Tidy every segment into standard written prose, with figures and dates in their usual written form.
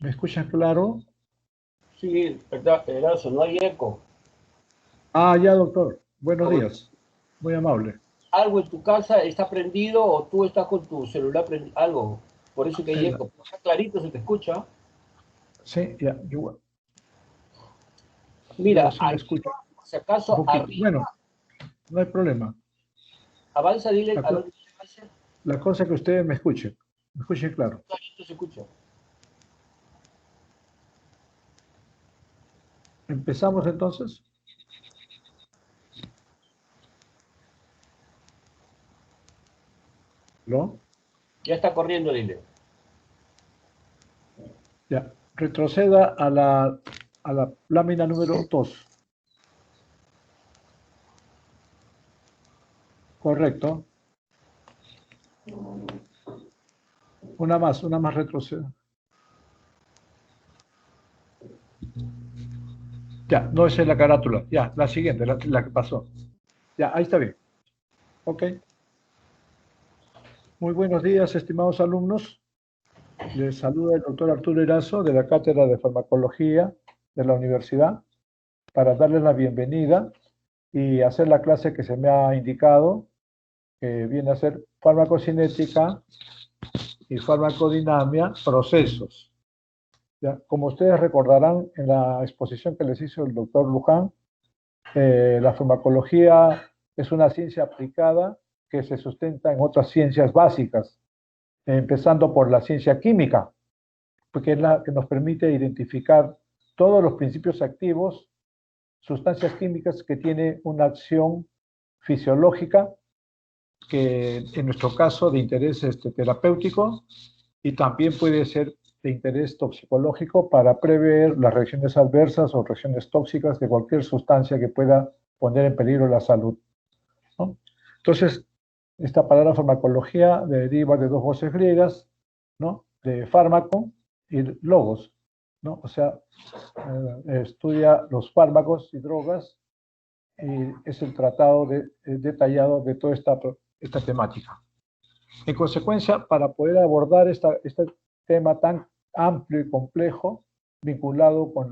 ¿Me escuchan claro? Sí, verdad, Erazo, no hay eco. Ah, ya, doctor. Buenos días. Muy amable. Algo en tu casa está prendido o tú estás con tu celular prendido, algo. Por eso que hay El- eco. Está clarito, se te escucha. sí, ya, yo Mira, sí me arriba, escucho por si un acaso, poquito. Bueno, arriba, no hay problema. avanza, dile La, a co- dónde se hace. la cosa es que ustedes me escuchen claro. Clarito se escucha. ¿Empezamos entonces? ¿Lo? Ya está corriendo, dile. Ya. Retroceda a la lámina número 2. Correcto. Una más retroceda. Ya, no esa es la carátula. Ya, la siguiente, la que pasó. Ya, ahí está bien. Ok. Muy buenos días, estimados alumnos. Les saluda el doctor Arturo Erazo de la Cátedra de Farmacología de la Universidad para darles la bienvenida y hacer la clase que se me ha indicado, que viene a ser farmacocinética y farmacodinamia, procesos. Ya, como ustedes recordarán en la exposición que les hizo el doctor Luján, la farmacología es una ciencia aplicada que se sustenta en otras ciencias básicas, empezando por la ciencia química, porque es la que nos permite identificar todos los principios activos, sustancias químicas que tienen una acción fisiológica, que en nuestro caso de interés terapéutico, y también puede ser de interés toxicológico para prever las reacciones adversas o reacciones tóxicas de cualquier sustancia que pueda poner en peligro la salud, ¿no? Entonces, esta palabra farmacología deriva de dos voces griegas, ¿no? De fármaco y logos, ¿no? O sea, estudia los fármacos y drogas y es el tratado detallado de toda esta temática. En consecuencia, para poder abordar este tema tan amplio y complejo, vinculado con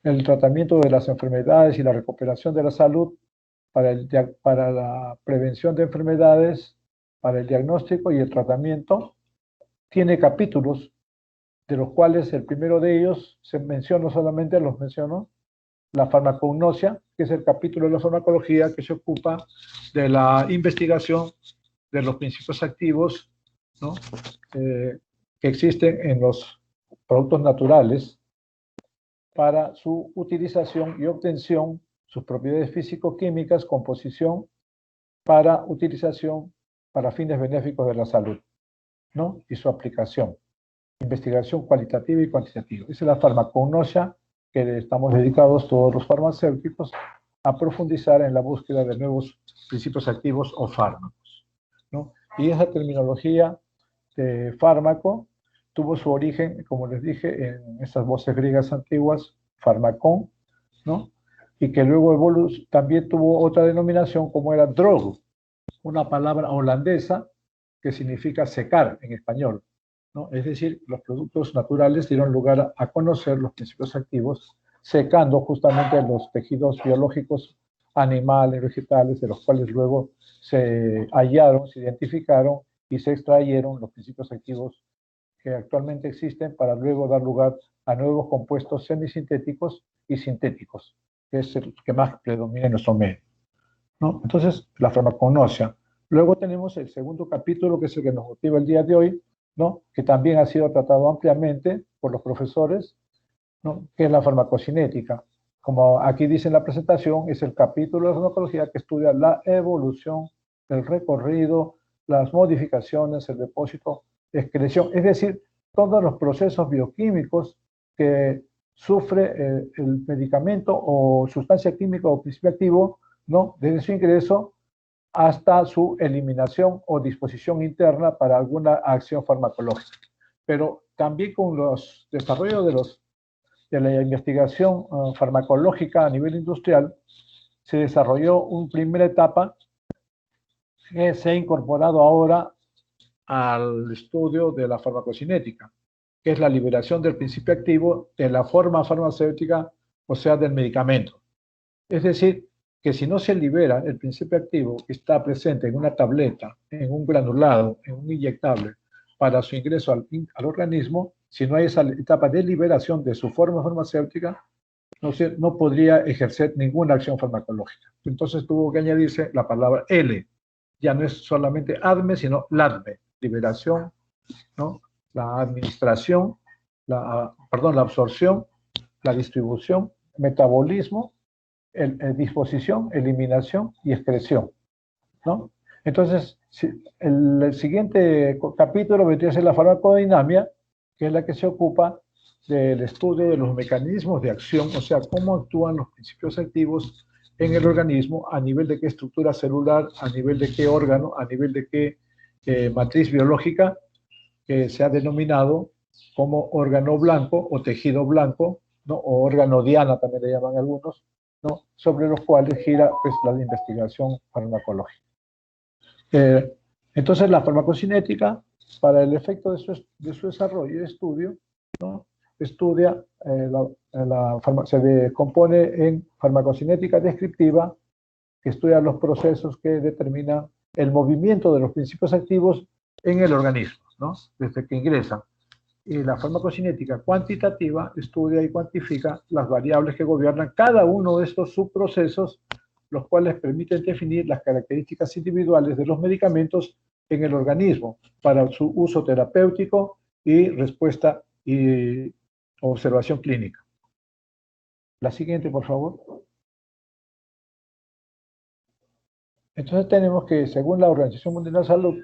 el tratamiento de las enfermedades y la recuperación de la salud, para la prevención de enfermedades, para el diagnóstico y el tratamiento, tiene capítulos, de los cuales el primero de ellos se menciona, solamente los menciono, la farmacognosia, que es el capítulo de la farmacología que se ocupa de la investigación de los principios activos, ¿no? Que existen en los productos naturales para su utilización y obtención, sus propiedades físico-químicas, composición, para utilización para fines benéficos de la salud, ¿no? Y su aplicación, investigación cualitativa y cuantitativa. Esa es la farmacognosia que estamos dedicados todos los farmacéuticos a profundizar en la búsqueda de nuevos principios activos o fármacos, ¿no? Y esa terminología de fármaco tuvo su origen, como les dije, en esas voces griegas antiguas, farmacón, ¿no? Y que luego también tuvo otra denominación como era drog, una palabra holandesa que significa secar en español, ¿no? Es decir, los productos naturales dieron lugar a conocer los principios activos, secando justamente los tejidos biológicos animales, vegetales, de los cuales luego se hallaron, se identificaron y se extrayeron los principios activos que actualmente existen para luego dar lugar a nuevos compuestos semisintéticos y sintéticos, que es el que más predomina en nuestro medio, ¿no? Entonces, la farmacognosia. Luego tenemos el segundo capítulo, que es el que nos motiva el día de hoy, ¿no? Que también ha sido tratado ampliamente por los profesores, ¿no? Que es la farmacocinética. Como aquí dice en la presentación, es el capítulo de farmacología que estudia la evolución, el recorrido, las modificaciones, el depósito, excreción, es decir, todos los procesos bioquímicos que sufre el medicamento o sustancia química o principio activo, ¿no? Desde su ingreso hasta su eliminación o disposición interna para alguna acción farmacológica. Pero también con los desarrollos de la investigación farmacológica a nivel industrial, se desarrolló una primera etapa que se ha incorporado ahora al estudio de la farmacocinética. que es la liberación del principio activo de la forma farmacéutica, o sea, del medicamento. Es decir, que si no se libera el principio activo que está presente en una tableta, en un granulado, en un inyectable, para su ingreso al organismo, si no hay esa etapa de liberación de su forma farmacéutica, no podría ejercer ninguna acción farmacológica. Entonces tuvo que añadirse la palabra L. Ya no es solamente ADME, sino LADME, liberación, ¿no? La administración, la absorción, la distribución, metabolismo, disposición, eliminación y excreción, ¿no? Entonces, el siguiente capítulo vendría a ser la farmacodinámica, que es la que se ocupa del estudio de los mecanismos de acción, o sea, cómo actúan los principios activos en el organismo, a nivel de qué estructura celular, a nivel de qué órgano, a nivel de qué matriz biológica, que se ha denominado como órgano blanco o tejido blanco, ¿no? O órgano diana también le llaman algunos, ¿no? Sobre los cuales gira pues, la investigación farmacológica. Entonces, la farmacocinética, para el efecto de su desarrollo y estudio, ¿no? Estudia, se compone en farmacocinética descriptiva, que estudia los procesos que determinan el movimiento de los principios activos en el organismo, ¿no? Desde que ingresan. Y la farmacocinética cuantitativa estudia y cuantifica las variables que gobiernan cada uno de estos subprocesos, los cuales permiten definir las características individuales de los medicamentos en el organismo para su uso terapéutico y respuesta y observación clínica. La siguiente, por favor. Entonces tenemos que, según la Organización Mundial de la Salud,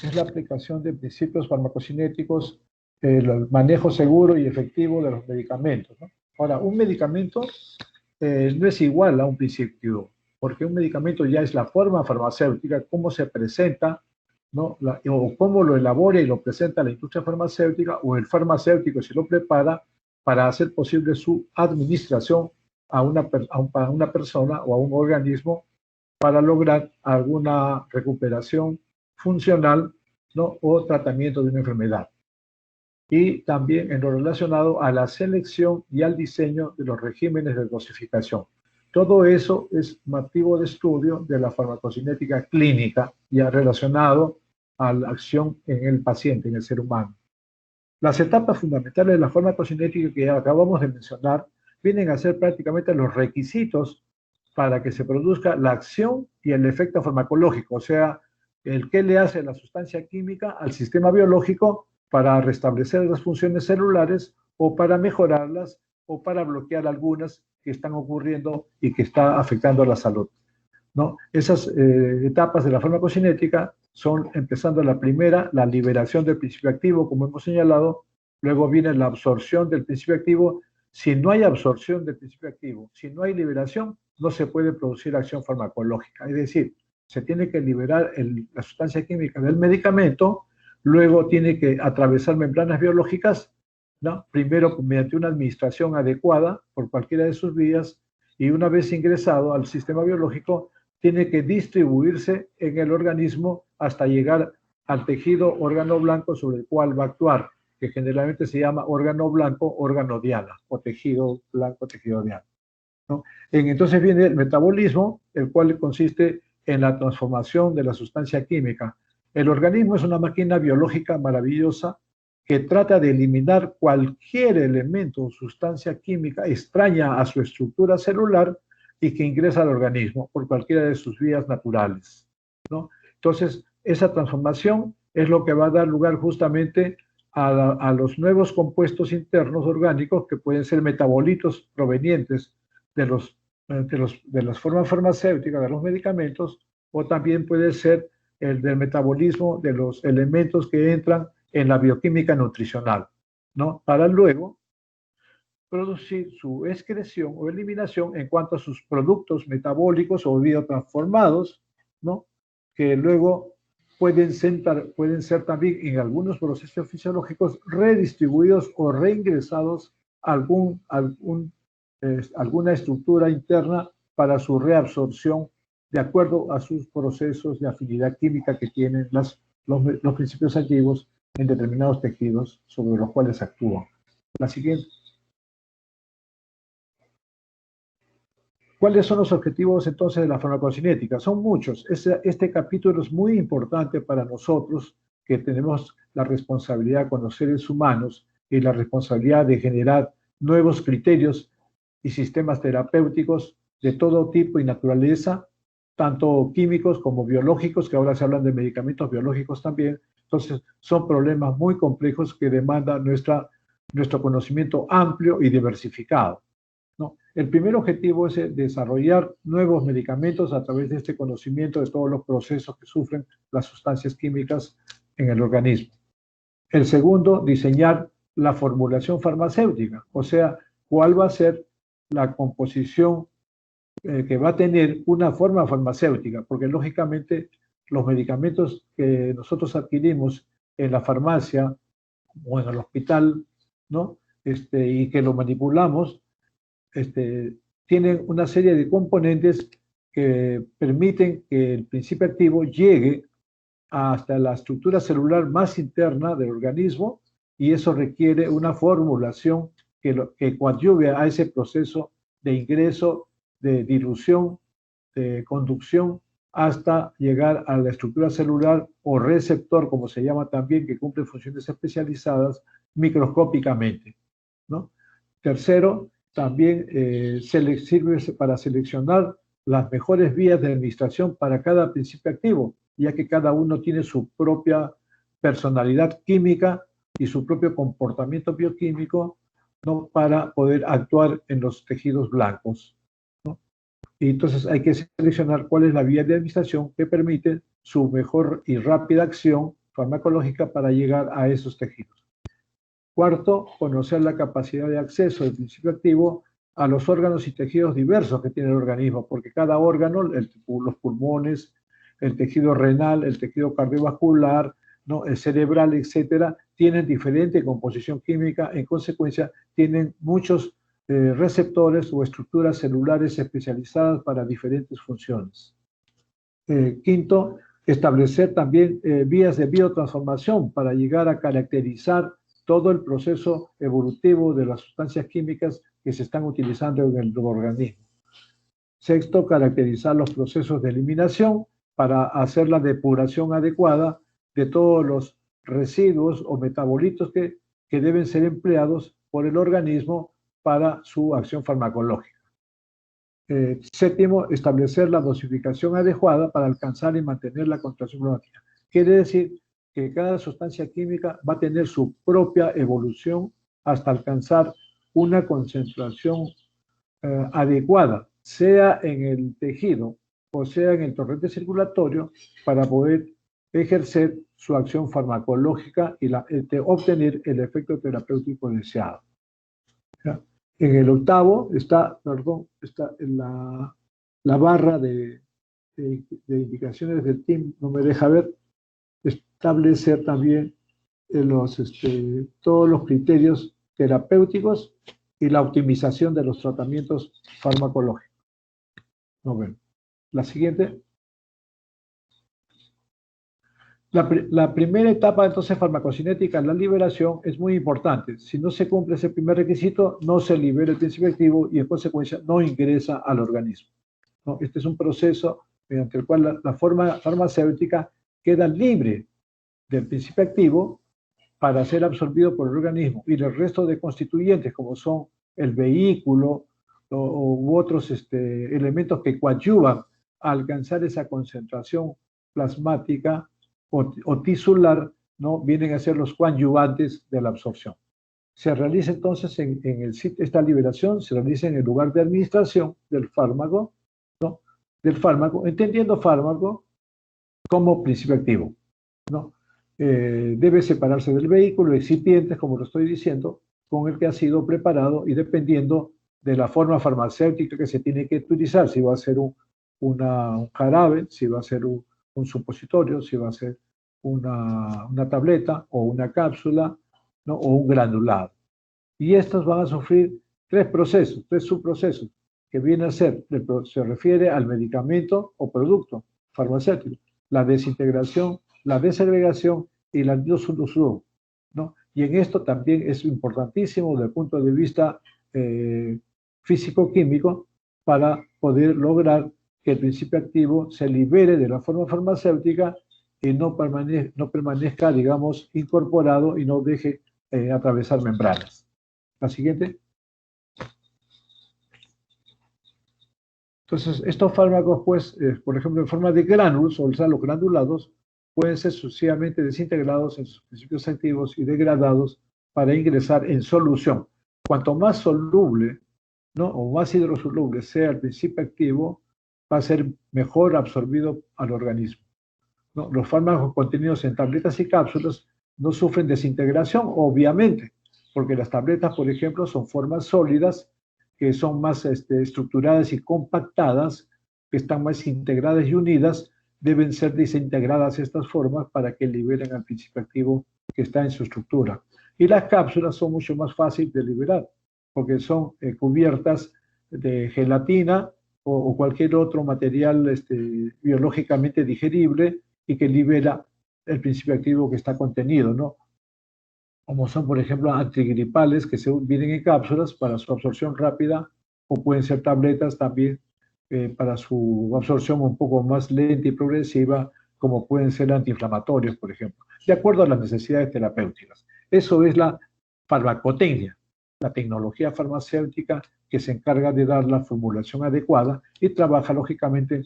es la aplicación de principios farmacocinéticos, el manejo seguro y efectivo de los medicamentos, ¿no? Ahora, un medicamento no es igual a un principio activo, porque un medicamento ya es la forma farmacéutica, cómo se presenta, ¿no? O cómo lo elabora y lo presenta la industria farmacéutica, o el farmacéutico si lo prepara para hacer posible su administración a una persona o a un organismo para lograr alguna recuperación funcional, ¿no? O tratamiento de una enfermedad. Y también en lo relacionado a la selección y al diseño de los regímenes de dosificación. Todo eso es motivo de estudio de la farmacocinética clínica, ya relacionado a la acción en el paciente, en el ser humano. Las etapas fundamentales de la farmacocinética que acabamos de mencionar vienen a ser prácticamente los requisitos para que se produzca la acción y el efecto farmacológico, o sea, el que le hace la sustancia química al sistema biológico para restablecer las funciones celulares o para mejorarlas o para bloquear algunas que están ocurriendo y que está afectando a la salud, ¿no? Esas etapas de la farmacocinética son, empezando la primera, la liberación del principio activo, como hemos señalado, luego viene la absorción del principio activo. Si no hay absorción del principio activo, si no hay liberación, no se puede producir acción farmacológica. Es decir, se tiene que liberar la sustancia química del medicamento, luego tiene que atravesar membranas biológicas, ¿no? Primero mediante una administración adecuada por cualquiera de sus vías, y una vez ingresado al sistema biológico, tiene que distribuirse en el organismo hasta llegar al tejido órgano blanco sobre el cual va a actuar, que generalmente se llama órgano blanco, órgano diana, o tejido blanco, tejido diana, ¿no? Entonces viene el metabolismo, el cual consiste en la transformación de la sustancia química. El organismo es una máquina biológica maravillosa que trata de eliminar cualquier elemento o sustancia química extraña a su estructura celular y que ingresa al organismo por cualquiera de sus vías naturales, ¿no? Entonces, esa transformación es lo que va a dar lugar justamente a los nuevos compuestos internos orgánicos, que pueden ser metabolitos provenientes de las formas farmacéuticas, de los medicamentos, o también puede ser el del metabolismo de los elementos que entran en la bioquímica nutricional, ¿no? Para luego producir su excreción o eliminación en cuanto a sus productos metabólicos o biotransformados, ¿no? Que luego pueden ser también en algunos procesos fisiológicos redistribuidos o reingresados a alguna estructura interna para su reabsorción de acuerdo a sus procesos de afinidad química que tienen los principios activos en determinados tejidos sobre los cuales actúan. La siguiente. ¿Cuáles son los objetivos entonces de la farmacocinética? Son muchos. Este capítulo es muy importante para nosotros que tenemos la responsabilidad con los seres humanos y la responsabilidad de generar nuevos criterios y sistemas terapéuticos de todo tipo y naturaleza, tanto químicos como biológicos, que ahora se hablan de medicamentos biológicos también. Entonces, son problemas muy complejos que demandan nuestro conocimiento amplio y diversificado, ¿no? El primer objetivo es desarrollar nuevos medicamentos a través de este conocimiento de todos los procesos que sufren las sustancias químicas en el organismo. El segundo, diseñar la formulación farmacéutica, o sea, cuál va a ser la composición que va a tener una forma farmacéutica, porque lógicamente los medicamentos que nosotros adquirimos en la farmacia o en el hospital, ¿no? Y que lo manipulamos, tienen una serie de componentes que permiten que el principio activo llegue hasta la estructura celular más interna del organismo, y eso requiere una formulación que coadyuve a ese proceso de ingreso, de dilución, de conducción, hasta llegar a la estructura celular o receptor, como se llama también, que cumple funciones especializadas microscópicamente, ¿no? Tercero, también sirve para seleccionar las mejores vías de administración para cada principio activo, ya que cada uno tiene su propia personalidad química y su propio comportamiento bioquímico, ¿no? Para poder actuar en los tejidos blancos, ¿no? Y entonces hay que seleccionar cuál es la vía de administración que permite su mejor y rápida acción farmacológica para llegar a esos tejidos. Cuarto, conocer la capacidad de acceso del principio activo a los órganos y tejidos diversos que tiene el organismo, porque cada órgano, los pulmones, el tejido renal, el tejido cardiovascular, ¿no? El cerebral, etcétera, tienen diferente composición química, en consecuencia tienen muchos receptores o estructuras celulares especializadas para diferentes funciones. Quinto, establecer también vías de biotransformación para llegar a caracterizar todo el proceso evolutivo de las sustancias químicas que se están utilizando en el organismo. Sexto, caracterizar los procesos de eliminación para hacer la depuración adecuada de todos los residuos o metabolitos que deben ser empleados por el organismo para su acción farmacológica. Séptimo, establecer la dosificación adecuada para alcanzar y mantener la concentración cromática. Quiere decir que cada sustancia química va a tener su propia evolución hasta alcanzar una concentración adecuada, sea en el tejido o sea en el torrente circulatorio, para poder ejercer su acción farmacológica y obtener el efecto terapéutico deseado. ¿Ya? En el octavo está en la barra de indicaciones del TIM, no me deja ver, establecer también todos los criterios terapéuticos y la optimización de los tratamientos farmacológicos. Bueno, la siguiente. La primera etapa entonces farmacocinética, la liberación, es muy importante. Si no se cumple ese primer requisito, no se libera el principio activo y en consecuencia no ingresa al organismo, ¿no? Este es un proceso mediante el cual la forma farmacéutica queda libre del principio activo para ser absorbido por el organismo, y el resto de constituyentes, como son el vehículo u otros elementos que coadyuvan a alcanzar esa concentración plasmática o tisular, ¿no? Vienen a ser los coadyuvantes de la absorción. Se realiza entonces en el sitio, esta liberación se realiza en el lugar de administración del fármaco, ¿no? Del fármaco, entendiendo fármaco como principio activo, ¿no? Debe separarse del vehículo, excipientes, como lo estoy diciendo, con el que ha sido preparado, y dependiendo de la forma farmacéutica que se tiene que utilizar, si va a ser un jarabe, si va a ser un supositorio, si va a ser una tableta o una cápsula, ¿no? O un granulado. Y estos van a sufrir tres subprocesos, que vienen a ser, se refiere al medicamento o producto farmacéutico: la desintegración, la desagregación y el anidosurdosur, ¿no? Y en esto también es importantísimo desde el punto de vista físico-químico para poder lograr que el principio activo se libere de la forma farmacéutica y no permanezca, digamos, incorporado y no deje atravesar membranas. La siguiente. Entonces, estos fármacos, pues, por ejemplo, en forma de gránulos, o sea, los granulados, pueden ser sucesivamente desintegrados en sus principios activos y degradados para ingresar en solución. Cuanto más soluble, ¿no?, o más hidrosoluble sea el principio activo, va a ser mejor absorbido al organismo, ¿no? Los fármacos contenidos en tabletas y cápsulas no sufren desintegración, obviamente, porque las tabletas, por ejemplo, son formas sólidas que son más estructuradas y compactadas, que están más integradas y unidas. Deben ser desintegradas estas formas para que liberen al principio activo que está en su estructura. Y las cápsulas son mucho más fáciles de liberar, porque son cubiertas de gelatina o cualquier otro material biológicamente digerible y que libera el principio activo que está contenido, ¿no? Como son, por ejemplo, antigripales que vienen en cápsulas para su absorción rápida, o pueden ser tabletas también para su absorción un poco más lenta y progresiva, como pueden ser antiinflamatorios, por ejemplo, de acuerdo a las necesidades terapéuticas. Eso es la farmacotecnia, la tecnología farmacéutica que se encarga de dar la formulación adecuada y trabaja, lógicamente,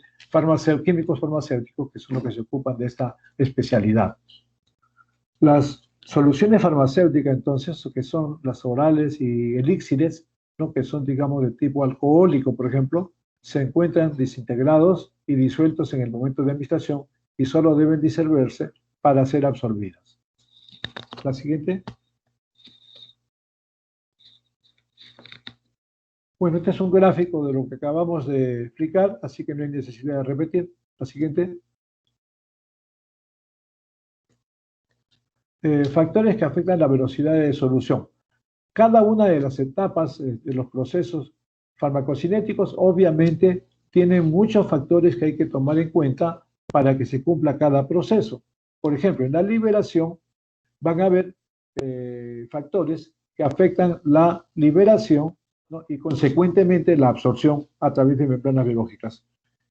químicos farmacéuticos, que son los que se ocupan de esta especialidad. Las soluciones farmacéuticas, entonces, que son las orales y elixires, ¿no?, que son, digamos, de tipo alcohólico, por ejemplo, se encuentran desintegrados y disueltos en el momento de administración y solo deben disolverse para ser absorbidas. La siguiente. Bueno, este es un gráfico de lo que acabamos de explicar, así que no hay necesidad de repetir. La siguiente. Factores que afectan la velocidad de solución. Cada una de las etapas de los procesos farmacocinéticos obviamente tiene muchos factores que hay que tomar en cuenta para que se cumpla cada proceso. Por ejemplo, en la liberación van a haber factores que afectan la liberación, ¿no?, y consecuentemente la absorción a través de membranas biológicas.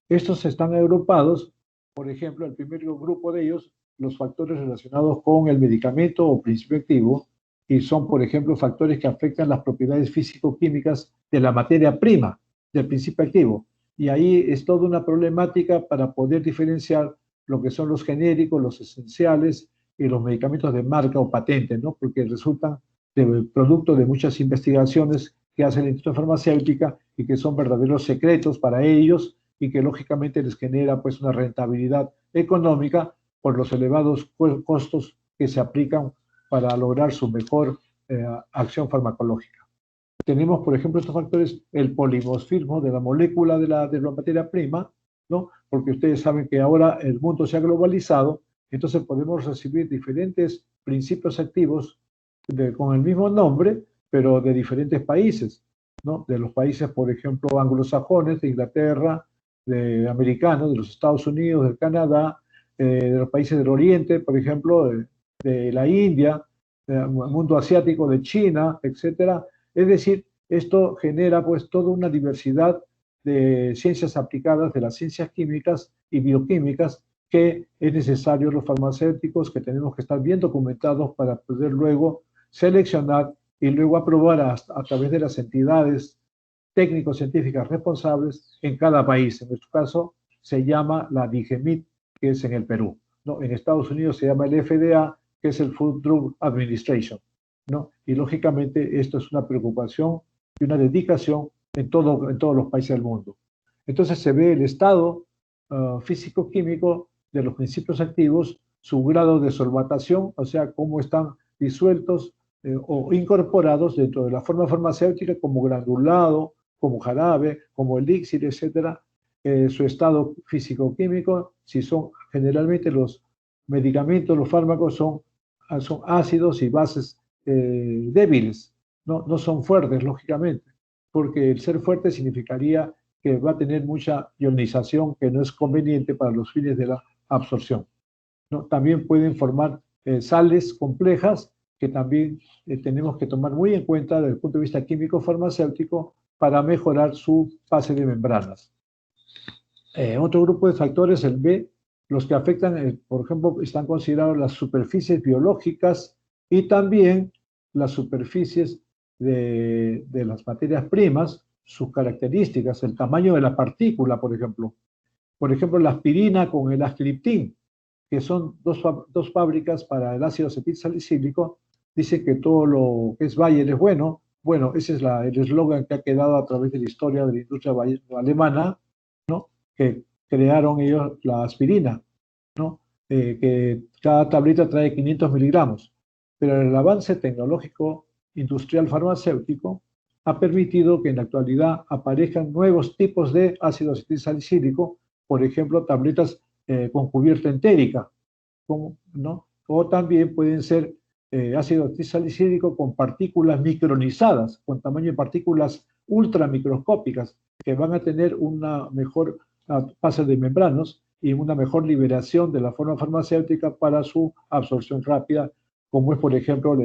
Estos están agrupados, por ejemplo, el primer grupo de ellos, los factores relacionados con el medicamento o principio activo, y son, por ejemplo, factores que afectan las propiedades físico-químicas de la materia prima del principio activo. Y ahí es toda una problemática para poder diferenciar lo que son los genéricos, los esenciales y los medicamentos de marca o patente, ¿no?, porque resultan producto de muchas investigaciones que hace la industria farmacéutica y que son verdaderos secretos para ellos y que lógicamente les genera, pues, una rentabilidad económica por los elevados costos que se aplican para lograr su mejor acción farmacológica. Tenemos, por ejemplo, estos factores, el polimorfismo de la molécula de la materia prima, ¿no?, porque ustedes saben que ahora el mundo se ha globalizado, entonces podemos recibir diferentes principios activos con el mismo nombre, pero de diferentes países, ¿no?, de los países, por ejemplo, anglosajones, de Inglaterra, de americanos, de los Estados Unidos, del Canadá, de los países del Oriente, por ejemplo, de la India, del mundo asiático, de China, etcétera. Es decir, esto genera, pues, toda una diversidad de ciencias aplicadas, de las ciencias químicas y bioquímicas, que es necesario los farmacéuticos que tenemos que estar bien documentados para poder luego seleccionar y luego aprobar a través de las entidades técnico-científicas responsables en cada país. En nuestro caso se llama la DIGEMIT, que es en el Perú, ¿no? En Estados Unidos se llama el FDA, que es el Food Drug Administration, ¿no? Y lógicamente esto es una preocupación y una dedicación en todos los países del mundo. Entonces se ve el estado físico-químico de los principios activos, su grado de solvatación, o sea, cómo están disueltos o incorporados dentro de la forma farmacéutica como granulado, como jarabe, como elixir, etcétera, su estado físico-químico, si son generalmente los medicamentos, los fármacos son ácidos y bases débiles, no son fuertes, lógicamente, porque el ser fuerte significaría que va a tener mucha ionización que no es conveniente para los fines de la absorción, ¿no? También pueden formar sales complejas que también tenemos que tomar muy en cuenta desde el punto de vista químico-farmacéutico para mejorar su fase de membranas. Otro grupo de factores, el B, los que afectan, por ejemplo, están considerados las superficies biológicas y también las superficies de las materias primas, sus características, el tamaño de la partícula, por ejemplo. Por ejemplo, la aspirina con el ascriptín, que son dos fábricas para el ácido acetilsalicílico, dice que todo lo que es Bayer es bueno. Bueno, ese es el eslogan que ha quedado a través de la historia de la industria alemana, ¿no? Que crearon ellos la aspirina, ¿no? Que cada tableta trae 500 miligramos. Pero el avance tecnológico industrial farmacéutico ha permitido que en la actualidad aparezcan nuevos tipos de ácido acetilsalicílico, por ejemplo, tabletas con cubierta entérica, ¿no? O también pueden ser ácido acetilsalicílico con partículas micronizadas, con tamaño de partículas ultramicroscópicas, que van a tener una mejor fase de membranas y una mejor liberación de la forma farmacéutica para su absorción rápida, como es, por ejemplo,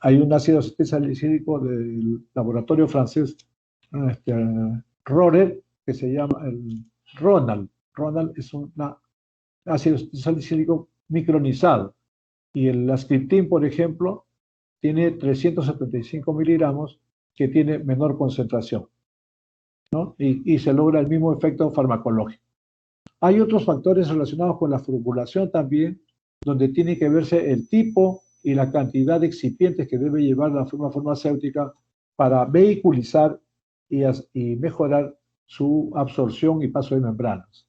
hay un ácido acetilsalicílico del laboratorio francés Rohrer, que se llama el Ronald. Ronald es un ácido acetilsalicílico micronizado. Y el ascriptín, por ejemplo, tiene 375 miligramos, que tiene menor concentración, ¿no? Y se logra el mismo efecto farmacológico. Hay otros factores relacionados con la formulación también, donde tiene que verse el tipo y la cantidad de excipientes que debe llevar la forma farmacéutica para vehiculizar y mejorar su absorción y paso de membranas,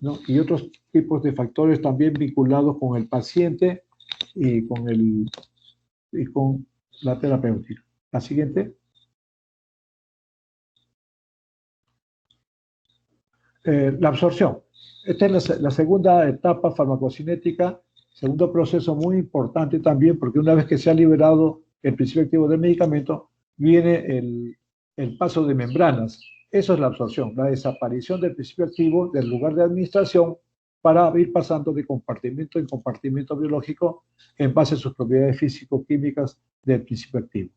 ¿no? Y otros tipos de factores también vinculados con el paciente y con la terapéutica. La siguiente. La absorción. Esta es la segunda etapa farmacocinética, segundo proceso muy importante también, porque una vez que se ha liberado el principio activo del medicamento, viene el paso de membranas. Eso es la absorción, la desaparición del principio activo del lugar de administración para ir pasando de compartimento en compartimento biológico en base a sus propiedades físico-químicas del principio activo,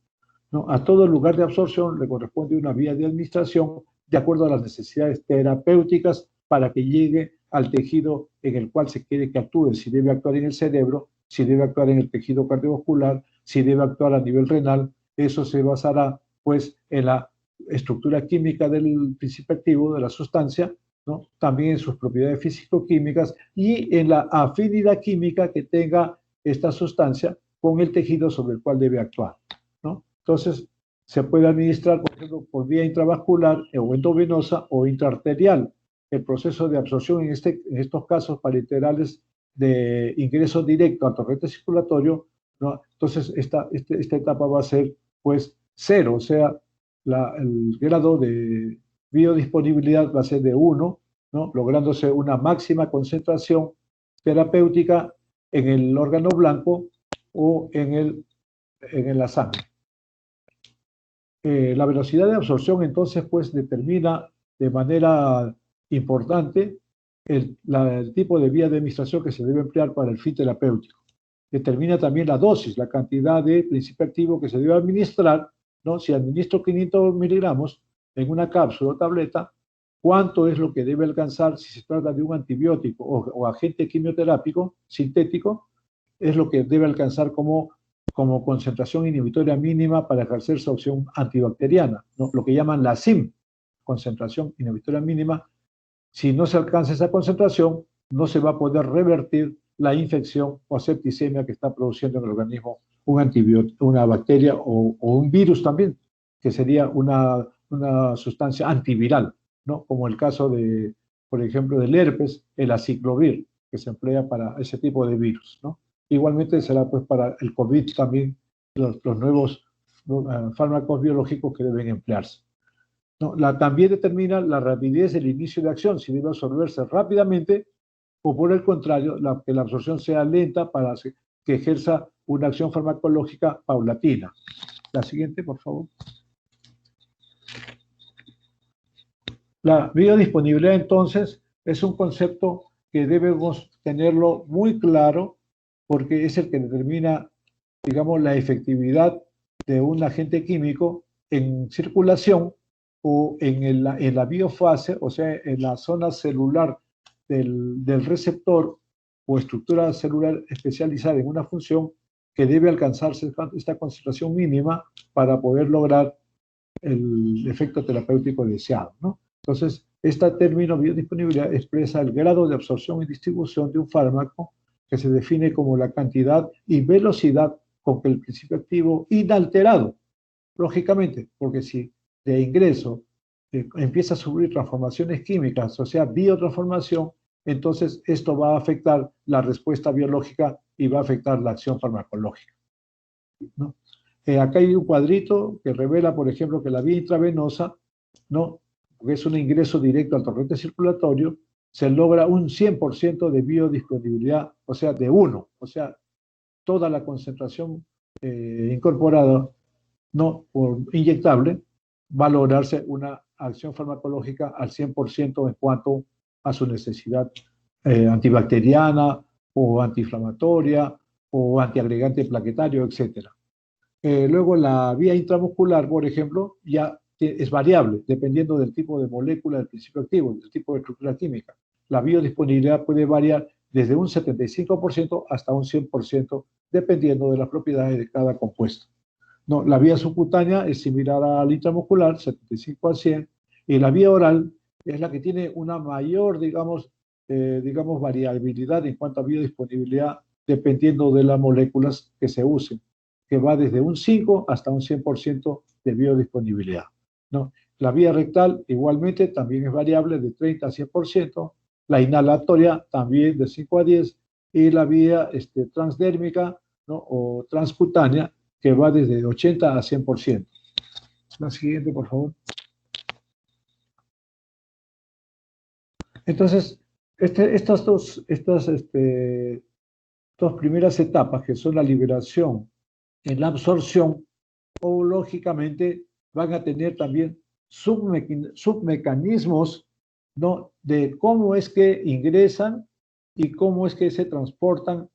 ¿no? A todo lugar de absorción le corresponde una vía de administración de acuerdo a las necesidades terapéuticas para que llegue al tejido en el cual se quiere que actúe, si debe actuar en el cerebro, si debe actuar en el tejido cardiovascular, si debe actuar a nivel renal. Eso se basará pues en la estructura química del principio activo, de la sustancia, ¿no? También en sus propiedades físico-químicas y en la afinidad química que tenga esta sustancia con el tejido sobre el cual debe actuar, ¿no? Entonces, se puede administrar, por ejemplo, por vía intravascular o endovenosa o intraarterial. El proceso de absorción en estos casos parenterales de ingreso directo al torrente circulatorio, ¿no? Entonces esta etapa va a ser pues 0, o sea, el grado de biodisponibilidad va a ser de 1, ¿no? Lográndose una máxima concentración terapéutica en el órgano blanco o en la sangre. La velocidad de absorción entonces pues determina de manera importante el tipo de vía de administración que se debe emplear para el fin terapéutico. Determina también la dosis, la cantidad de principio activo que se debe administrar, ¿no? Si administro 500 miligramos en una cápsula o tableta, ¿cuánto es lo que debe alcanzar si se trata de un antibiótico o agente quimioterápico sintético? Es lo que debe alcanzar como concentración inhibitoria mínima para ejercer su acción antibacteriana, ¿no? Lo que llaman la CIM, concentración inhibitoria mínima. Si no se alcanza esa concentración, no se va a poder revertir la infección o septicemia que está produciendo en el organismo un antibiótico, una bacteria o un virus también, que sería una sustancia antiviral, ¿no? Como el caso de, por ejemplo, del herpes, el aciclovir, que se emplea para ese tipo de virus, ¿no? Igualmente será pues para el COVID también los nuevos fármacos biológicos que deben emplearse, ¿no? También determina la rapidez del inicio de acción, si debe absorberse rápidamente o por el contrario, que la absorción sea lenta para que ejerza una acción farmacológica paulatina. La siguiente, por favor. La biodisponibilidad, entonces, es un concepto que debemos tenerlo muy claro porque es el que determina, digamos, la efectividad de un agente químico en circulación o en la biofase, o sea, en la zona celular del receptor o estructura celular especializada en una función que debe alcanzarse esta concentración mínima para poder lograr el efecto terapéutico deseado, ¿no? Entonces, este término biodisponibilidad expresa el grado de absorción y distribución de un fármaco que se define como la cantidad y velocidad con que el principio activo inalterado, lógicamente, porque si de ingreso empieza a sufrir transformaciones químicas, o sea, biotransformación, entonces esto va a afectar la respuesta biológica y va a afectar la acción farmacológica, ¿no? Acá hay un cuadrito que revela, por ejemplo, que la vía intravenosa, ¿no?, porque es un ingreso directo al torrente circulatorio, se logra un 100% de biodisponibilidad, o sea, de 1, o sea, toda la concentración incorporada, no por inyectable, va a lograrse una acción farmacológica al 100% en cuanto a su necesidad antibacteriana o antiinflamatoria o antiagregante plaquetario, etc. Luego la vía intramuscular, por ejemplo, ya es variable dependiendo del tipo de molécula del principio activo, del tipo de estructura química. La biodisponibilidad puede variar desde un 75% hasta un 100%, dependiendo de las propiedades de cada compuesto. No, la vía subcutánea es similar a la intramuscular, 75 a 100, y la vía oral es la que tiene una mayor, digamos, variabilidad en cuanto a biodisponibilidad, dependiendo de las moléculas que se usen, que va desde un 5 hasta un 100% de biodisponibilidad, ¿no? La vía rectal igualmente también es variable de 30 a 100%, la inhalatoria también de 5 a 10, y la vía transdérmica, ¿no?, o transcutánea, que va desde 80 a 100%. La siguiente, por favor. Entonces, estas dos primeras etapas, que son la liberación y la absorción, o lógicamente van a tener también submecanismos, ¿no?, de cómo es que ingresan y cómo es que se transportan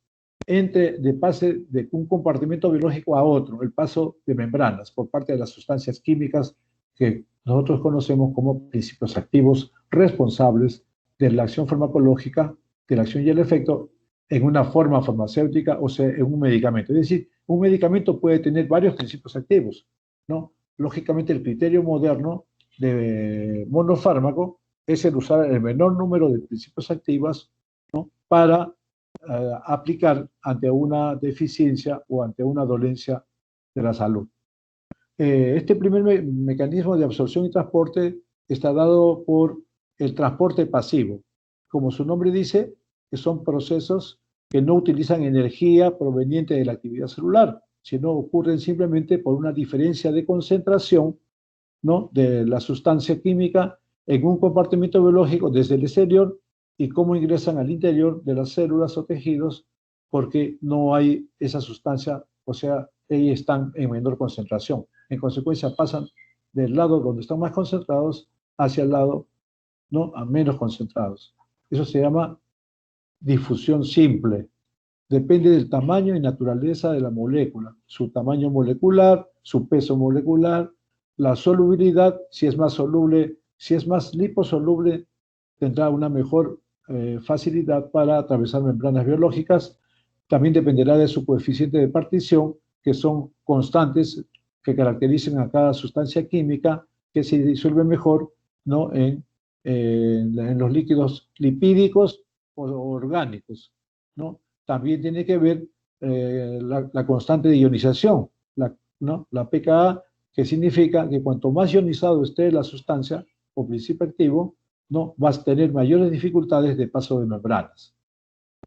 de pase de un compartimento biológico a otro, el paso de membranas por parte de las sustancias químicas que nosotros conocemos como principios activos responsables de la acción farmacológica, de la acción y el efecto en una forma farmacéutica, o sea, en un medicamento. Es decir, un medicamento puede tener varios principios activos, ¿no? Lógicamente, el criterio moderno de monofármaco es el usar el menor número de principios activos, ¿no?, para aplicar ante una deficiencia o ante una dolencia de la salud. Este primer mecanismo de absorción y transporte está dado por el transporte pasivo. Como su nombre dice, que son procesos que no utilizan energía proveniente de la actividad celular, sino ocurren simplemente por una diferencia de concentración, ¿no?, de la sustancia química en un compartimento biológico desde el exterior y cómo ingresan al interior de las células o tejidos, porque no hay esa sustancia, o sea, ellos están en menor concentración. En consecuencia, pasan del lado donde están más concentrados hacia el lado, ¿no?, a menos concentrados. Eso se llama difusión simple. Depende del tamaño y naturaleza de la molécula, su tamaño molecular, su peso molecular, la solubilidad, si es más soluble, si es más liposoluble, tendrá una mejor facilidad para atravesar membranas biológicas. También dependerá de su coeficiente de partición, que son constantes que caracterizan a cada sustancia química, que se disuelve mejor, ¿no?, en los líquidos lipídicos o orgánicos, ¿no? También tiene que ver la constante de ionización, ¿no?, la pKa, que significa que cuanto más ionizado esté la sustancia o principio activo, ¿no?, vas a tener mayores dificultades de paso de membranas,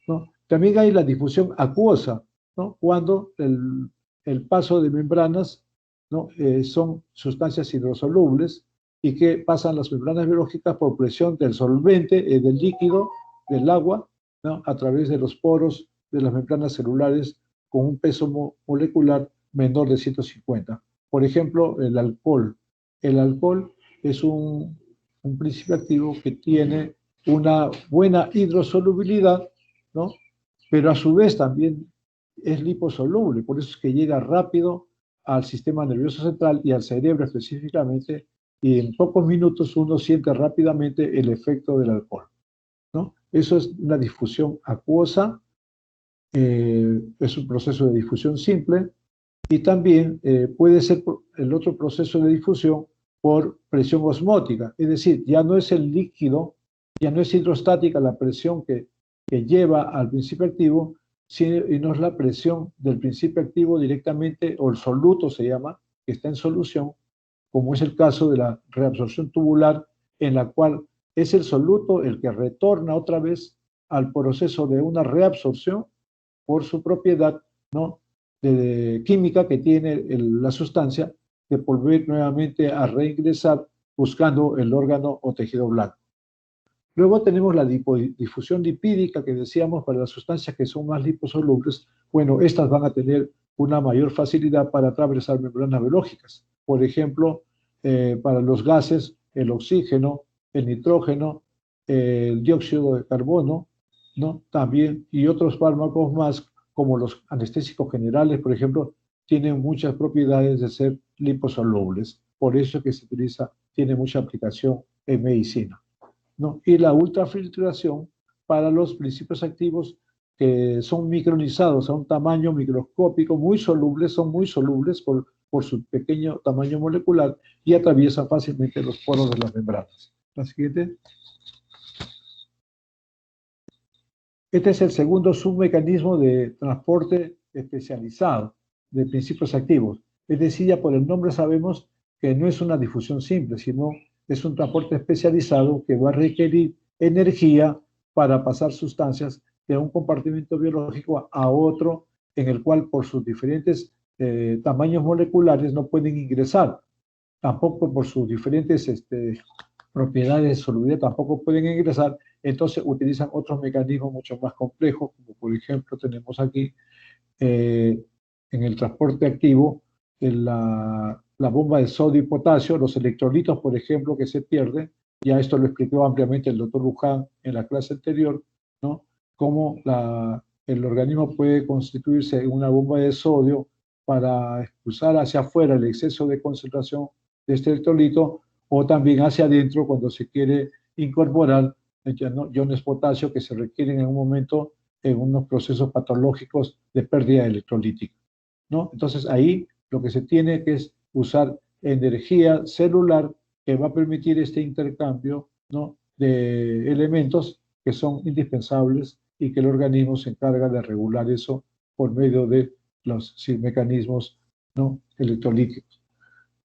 ¿no? También hay la difusión acuosa, ¿no?, cuando el paso de membranas, ¿no?, son sustancias hidrosolubles y que pasan las membranas biológicas por presión del solvente, del líquido, del agua, ¿no?, a través de los poros de las membranas celulares con un peso molecular menor de 150. Por ejemplo, el alcohol. El alcohol es un principio activo que tiene una buena hidrosolubilidad, ¿no?, pero a su vez también es liposoluble, por eso es que llega rápido al sistema nervioso central y al cerebro específicamente, y en pocos minutos uno siente rápidamente el efecto del alcohol, ¿no? Eso es una difusión acuosa, es un proceso de difusión simple, y también puede ser el otro proceso de difusión por presión osmótica, es decir, ya no es el líquido, ya no es hidrostática la presión que lleva al principio activo, sino es la presión del principio activo directamente, o el soluto se llama, que está en solución, como es el caso de la reabsorción tubular, en la cual es el soluto el que retorna otra vez al proceso de una reabsorción por su propiedad, ¿no?, de química que tiene la sustancia, de volver nuevamente a reingresar buscando el órgano o tejido blanco. Luego tenemos la difusión lipídica que decíamos para las sustancias que son más liposolubles. Bueno, estas van a tener una mayor facilidad para atravesar membranas biológicas. Por ejemplo, para los gases, el oxígeno, el nitrógeno, el dióxido de carbono, ¿no? También, y otros fármacos más, como los anestésicos generales, por ejemplo, tienen muchas propiedades de ser liposolubles. Por eso que se utiliza, tiene mucha aplicación en medicina, ¿no? Y la ultrafiltración para los principios activos que son micronizados a un tamaño microscópico, muy solubles, son muy solubles por su pequeño tamaño molecular y atraviesan fácilmente los poros de las membranas. La siguiente. Este es el segundo submecanismo de transporte especializado de principios activos. Es decir, ya por el nombre sabemos que no es una difusión simple, sino es un transporte especializado que va a requerir energía para pasar sustancias de un compartimento biológico a otro, en el cual por sus diferentes tamaños moleculares no pueden ingresar, tampoco por sus diferentes propiedades de solubilidad tampoco pueden ingresar. Entonces utilizan otros mecanismos mucho más complejos, como por ejemplo tenemos aquí en el transporte activo, en la bomba de sodio y potasio, los electrolitos, por ejemplo, que se pierden. Ya esto lo explicó ampliamente el doctor Luján en la clase anterior, ¿no? Cómo el organismo puede constituirse en una bomba de sodio para expulsar hacia afuera el exceso de concentración de este electrolito, o también hacia adentro cuando se quiere incorporar iones potasio que se requieren en un momento en unos procesos patológicos de pérdida electrolítica, ¿no? Entonces ahí lo que se tiene que es usar energía celular que va a permitir este intercambio, ¿no?, de elementos que son indispensables y que el organismo se encarga de regular eso por medio de los mecanismos, ¿no?, electrolíticos.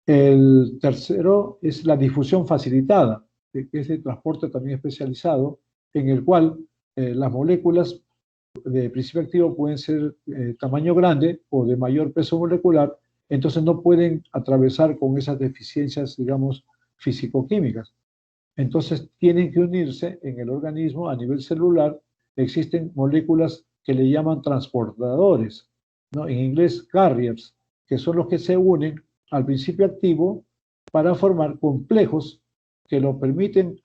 El tercero es la difusión facilitada, que es el transporte también especializado, en el cual las moléculas de principio activo pueden ser tamaño grande o de mayor peso molecular, entonces no pueden atravesar con esas deficiencias, digamos, físico-químicas. Entonces tienen que unirse en el organismo a nivel celular. Existen moléculas que le llaman transportadores, ¿no?, en inglés carriers, que son los que se unen al principio activo para formar complejos que lo permiten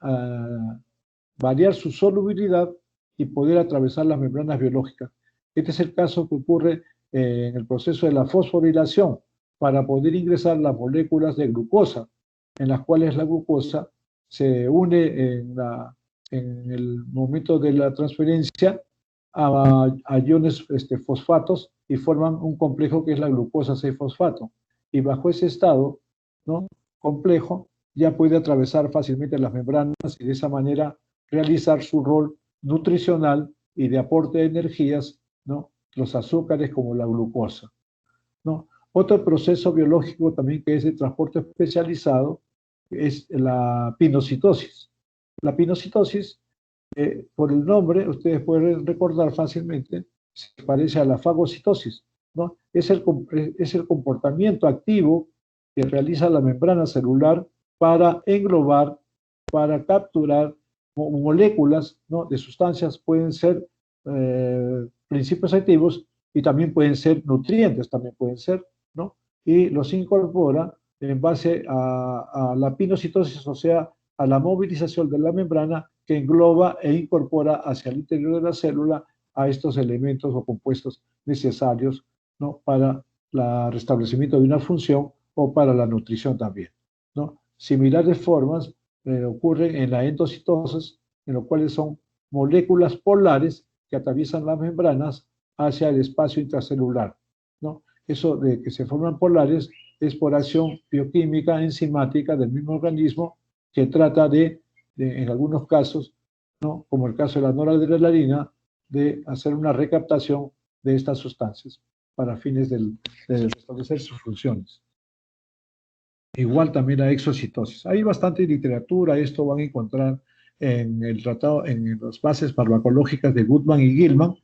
variar su solubilidad y poder atravesar las membranas biológicas. Este es el caso que ocurre en el proceso de la fosforilación para poder ingresar las moléculas de glucosa, en las cuales la glucosa se une en el momento de la transferencia a iones fosfatos y forman un complejo que es la glucosa 6-fosfato. Y bajo ese estado, ¿no?, complejo, ya puede atravesar fácilmente las membranas y de esa manera realizar su rol nutricional y de aporte de energías, ¿no?, los azúcares como la glucosa, ¿no? Otro proceso biológico también que es de transporte especializado es la pinocitosis. La pinocitosis, por el nombre, ustedes pueden recordar fácilmente, se parece a la fagocitosis, ¿no? Es el comportamiento activo que realiza la membrana celular para englobar, para capturar moléculas, ¿no?, de sustancias, pueden ser principios activos y también pueden ser nutrientes, también pueden ser, ¿no? Y los incorpora en base a la pinocitosis, o sea, a la movilización de la membrana que engloba e incorpora hacia el interior de la célula a estos elementos o compuestos necesarios, ¿no?, para el restablecimiento de una función o para la nutrición también, ¿no? Similares formas ocurren en la endocitosis, en lo cuales son moléculas polares que atraviesan las membranas hacia el espacio intracelular, ¿no? Eso de que se forman polares es por acción bioquímica enzimática del mismo organismo que trata en algunos casos, ¿no?, como el caso de la noradrenalina, de hacer una recaptación de estas sustancias para fines de restablecer sus funciones. Igual también la exocitosis. Hay bastante literatura, esto van a encontrar en el tratado, en las bases farmacológicas de Goodman y Gilman,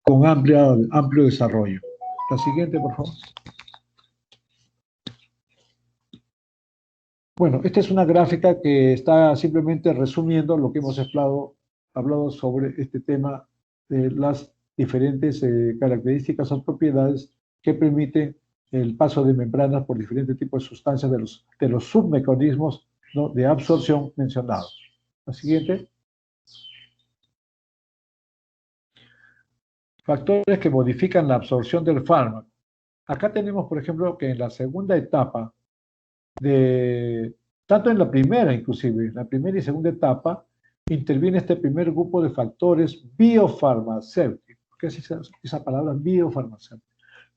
con amplio desarrollo. La siguiente, por favor. Bueno, esta es una gráfica que está simplemente resumiendo lo que hemos hablado sobre este tema de las diferentes características o propiedades que permiten el paso de membranas por diferentes tipos de sustancias de los submecanismos, ¿no?, de absorción mencionados. La siguiente. Factores que modifican la absorción del fármaco. Acá tenemos, por ejemplo, que en la segunda etapa, tanto en la primera inclusive, en la primera y segunda etapa, interviene este primer grupo de factores biofarmacéuticos. ¿Qué es esa palabra biofarmacéutico?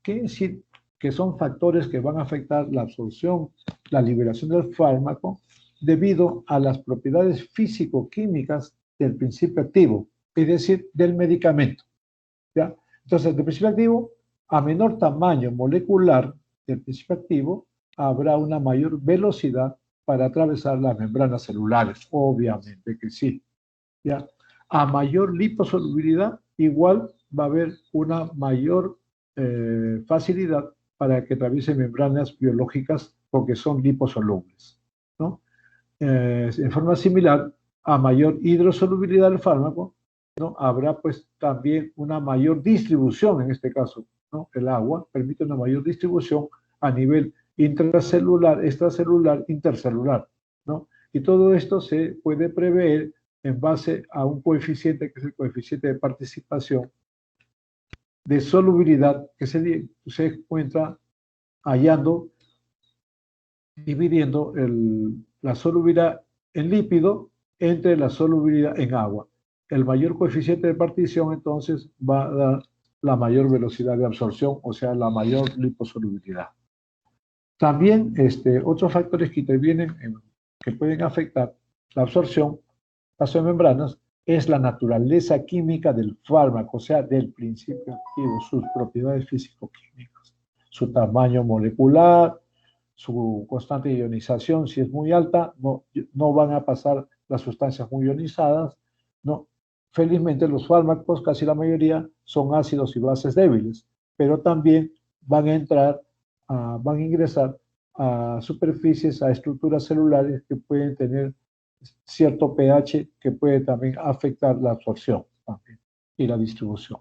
Quiere decir que son factores que van a afectar la absorción, la liberación del fármaco, debido a las propiedades físico-químicas del principio activo, es decir, del medicamento, ¿ya? Entonces, del principio activo, a menor tamaño molecular del principio activo, habrá una mayor velocidad para atravesar las membranas celulares, obviamente que sí, ¿ya? A mayor liposolubilidad, igual va a haber una mayor facilidad para que atraviese membranas biológicas porque son liposolubles, ¿no? En forma similar, a mayor hidrosolubilidad del fármaco, ¿no?, habrá pues también una mayor distribución, en este caso, ¿no? El agua permite una mayor distribución a nivel intracelular, extracelular, intercelular, ¿no? Y todo esto se puede prever en base a un coeficiente que es el coeficiente de participación de solubilidad que se encuentra dividiendo la solubilidad en lípido entre la solubilidad en agua. El mayor coeficiente de partición entonces va a dar la mayor velocidad de absorción, o sea, la mayor liposolubilidad. También otros factores que intervienen, que pueden afectar la absorción, paso de membranas, es la naturaleza química del fármaco, o sea, del principio activo, sus propiedades físico-químicas, su tamaño molecular, su constante de ionización. Si es muy alta, no van a pasar las sustancias muy ionizadas, ¿no? Felizmente los fármacos, casi la mayoría, son ácidos y bases débiles, pero también van a ingresar a superficies, a estructuras celulares que pueden tener cierto pH que puede también afectar la absorción también, y la distribución.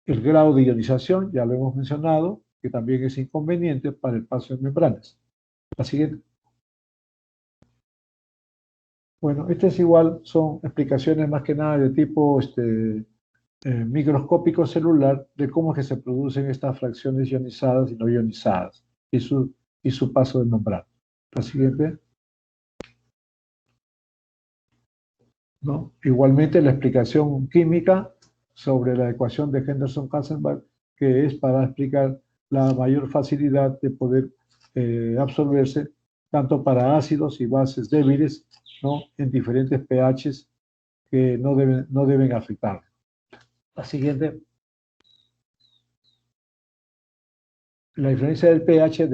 El grado de ionización, ya lo hemos mencionado, que también es inconveniente para el paso de membranas. La siguiente. Bueno, estas igual son explicaciones más que nada de tipo microscópico celular de cómo es que se producen estas fracciones ionizadas y no ionizadas y su paso de membrana. La siguiente. ¿No? Igualmente la explicación química sobre la ecuación de Henderson-Kassenbach, que es para explicar la mayor facilidad de poder absorberse tanto para ácidos y bases débiles, ¿no?, en diferentes pHs que no deben afectar. La siguiente. La diferencia del pH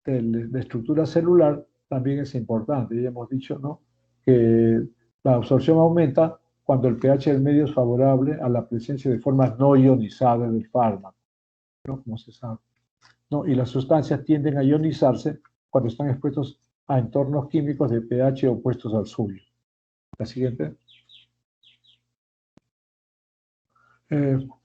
de estructura celular también es importante. Ya hemos dicho, ¿no?, que la absorción aumenta cuando el pH del medio es favorable a la presencia de formas no ionizadas del fármaco, ¿no?, como se sabe, ¿no? Y las sustancias tienden a ionizarse cuando están expuestos a entornos químicos de pH opuestos al suyo. La siguiente.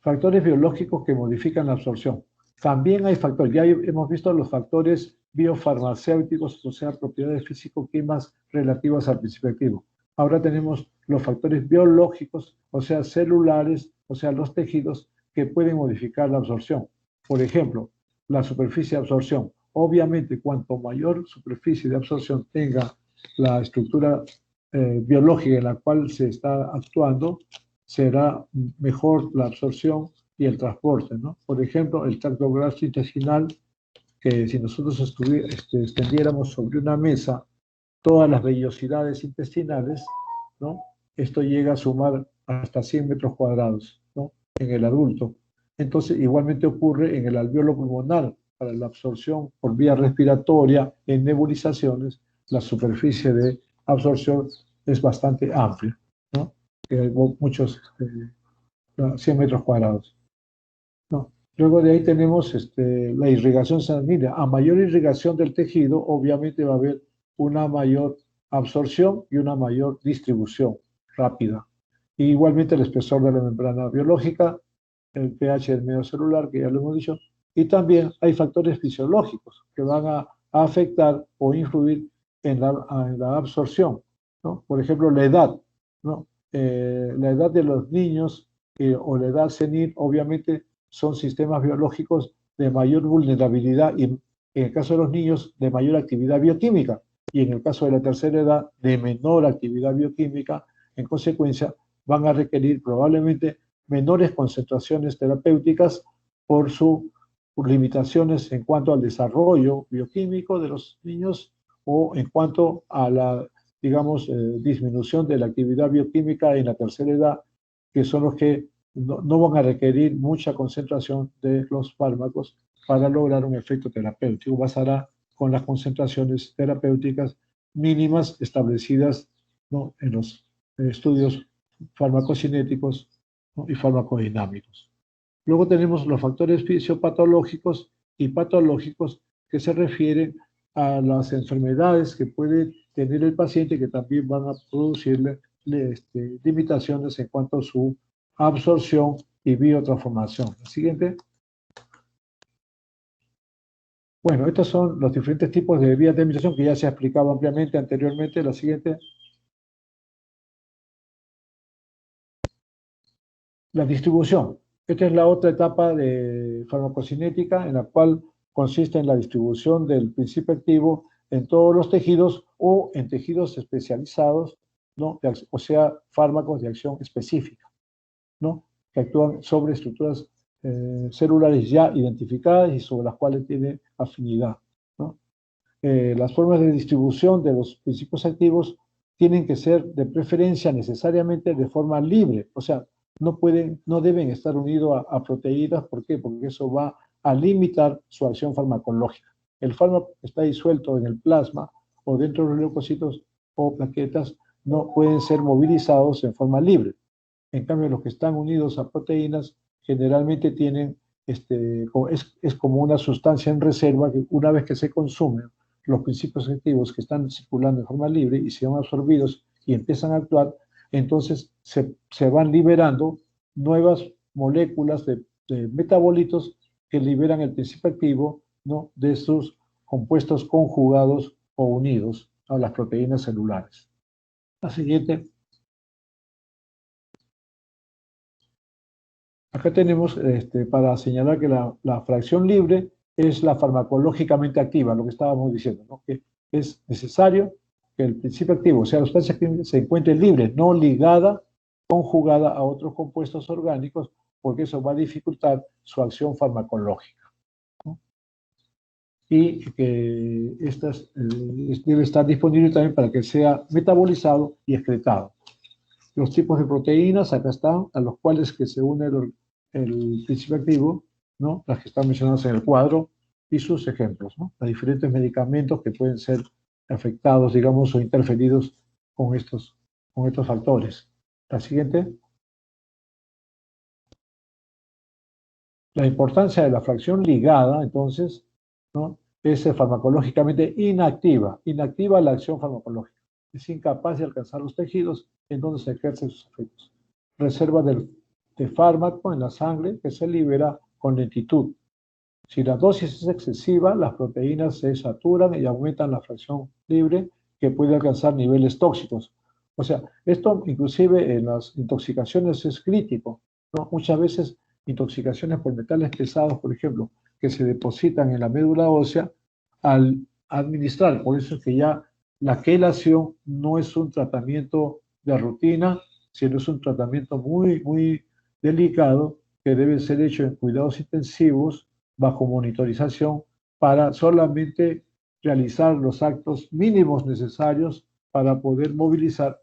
Factores biológicos que modifican la absorción. También hay factores, ya hemos visto los factores biofarmacéuticos, o sea, propiedades físico-químicas relativas al principio activo. Ahora tenemos los factores biológicos, o sea, celulares, o sea, los tejidos que pueden modificar la absorción. Por ejemplo, la superficie de absorción. Obviamente, cuanto mayor superficie de absorción tenga la estructura biológica en la cual se está actuando, será mejor la absorción y el transporte, ¿no? Por ejemplo, el tracto gastrointestinal, que si nosotros extendiéramos sobre una mesa todas las vellosidades intestinales, ¿no? Esto llega a sumar hasta 100 metros cuadrados, ¿no? En el adulto. Entonces, igualmente ocurre en el alveolo pulmonar. Para la absorción por vía respiratoria en nebulizaciones, la superficie de absorción es bastante amplia, ¿no? Muchos 100 metros cuadrados, ¿no? Luego de ahí tenemos la irrigación sanguínea. A mayor irrigación del tejido, obviamente va a haber una mayor absorción y una mayor distribución rápida. Y igualmente el espesor de la membrana biológica, el pH del medio celular, que ya lo hemos dicho, y también hay factores fisiológicos que van a afectar o influir en la absorción, ¿no? Por ejemplo, la edad, ¿no? La edad de los niños o la edad senil, obviamente, son sistemas biológicos de mayor vulnerabilidad y en el caso de los niños de mayor actividad bioquímica y en el caso de la tercera edad de menor actividad bioquímica. En consecuencia, van a requerir probablemente menores concentraciones terapéuticas por sus limitaciones en cuanto al desarrollo bioquímico de los niños o en cuanto a la, digamos, disminución de la actividad bioquímica en la tercera edad, que son los que no van a requerir mucha concentración de los fármacos para lograr un efecto terapéutico. Basará con las concentraciones terapéuticas mínimas establecidas, ¿no?, en los estudios farmacocinéticos, ¿no?, y farmacodinámicos. Luego tenemos los factores fisiopatológicos y patológicos que se refieren a las enfermedades que puede tener el paciente, que también van a producirle limitaciones en cuanto a su absorción y biotransformación. La siguiente. Bueno, estos son los diferentes tipos de vías de administración que ya se ha explicado ampliamente anteriormente. La siguiente. La distribución. Esta es la otra etapa de farmacocinética en la cual consiste en la distribución del principio activo en todos los tejidos o en tejidos especializados, ¿no?, o sea, fármacos de acción específica, ¿no?, que actúan sobre estructuras celulares ya identificadas y sobre las cuales tiene afinidad, ¿no? Las formas de distribución de los principios activos tienen que ser de preferencia necesariamente de forma libre, o sea, no deben estar unidos a proteínas. ¿Por qué? Porque eso va a limitar su acción farmacológica. El fármaco que está disuelto en el plasma o dentro de los leucocitos o plaquetas no pueden ser movilizados en forma libre. En cambio, los que están unidos a proteínas generalmente tienen, es como una sustancia en reserva que una vez que se consumen los principios activos que están circulando de forma libre y se van absorbidos y empiezan a actuar, entonces se van liberando nuevas moléculas de metabolitos que liberan el principio activo, ¿no?, de sus compuestos conjugados o unidos a las proteínas celulares. La siguiente. Acá tenemos para señalar que la fracción libre es la farmacológicamente activa, lo que estábamos diciendo, ¿no?, que es necesario que el principio activo, o sea, la sustancia química, se encuentre libre, no ligada, conjugada a otros compuestos orgánicos, porque eso va a dificultar su acción farmacológica, ¿no? Y que debe estar disponible también para que sea metabolizado y excretado. Los tipos de proteínas, acá están, a los cuales que se une el principio activo, ¿no?, las que están mencionadas en el cuadro, y sus ejemplos, ¿no?, los diferentes medicamentos que pueden ser afectados, digamos, o interferidos con estos factores. La siguiente. La importancia de la fracción ligada, entonces, ¿no?, es farmacológicamente inactiva la acción farmacológica. Es incapaz de alcanzar los tejidos en donde se ejercen sus efectos. Reserva de fármaco en la sangre que se libera con lentitud. Si la dosis es excesiva, las proteínas se saturan y aumentan la fracción libre, que puede alcanzar niveles tóxicos. O sea, esto inclusive en las intoxicaciones es crítico, ¿no? Muchas veces intoxicaciones por metales pesados, por ejemplo, que se depositan en la médula ósea al administrar. Por eso es que ya la quelación no es un tratamiento de rutina, sino es un tratamiento muy, muy delicado que debe ser hecho en cuidados intensivos bajo monitorización para solamente realizar los actos mínimos necesarios para poder movilizar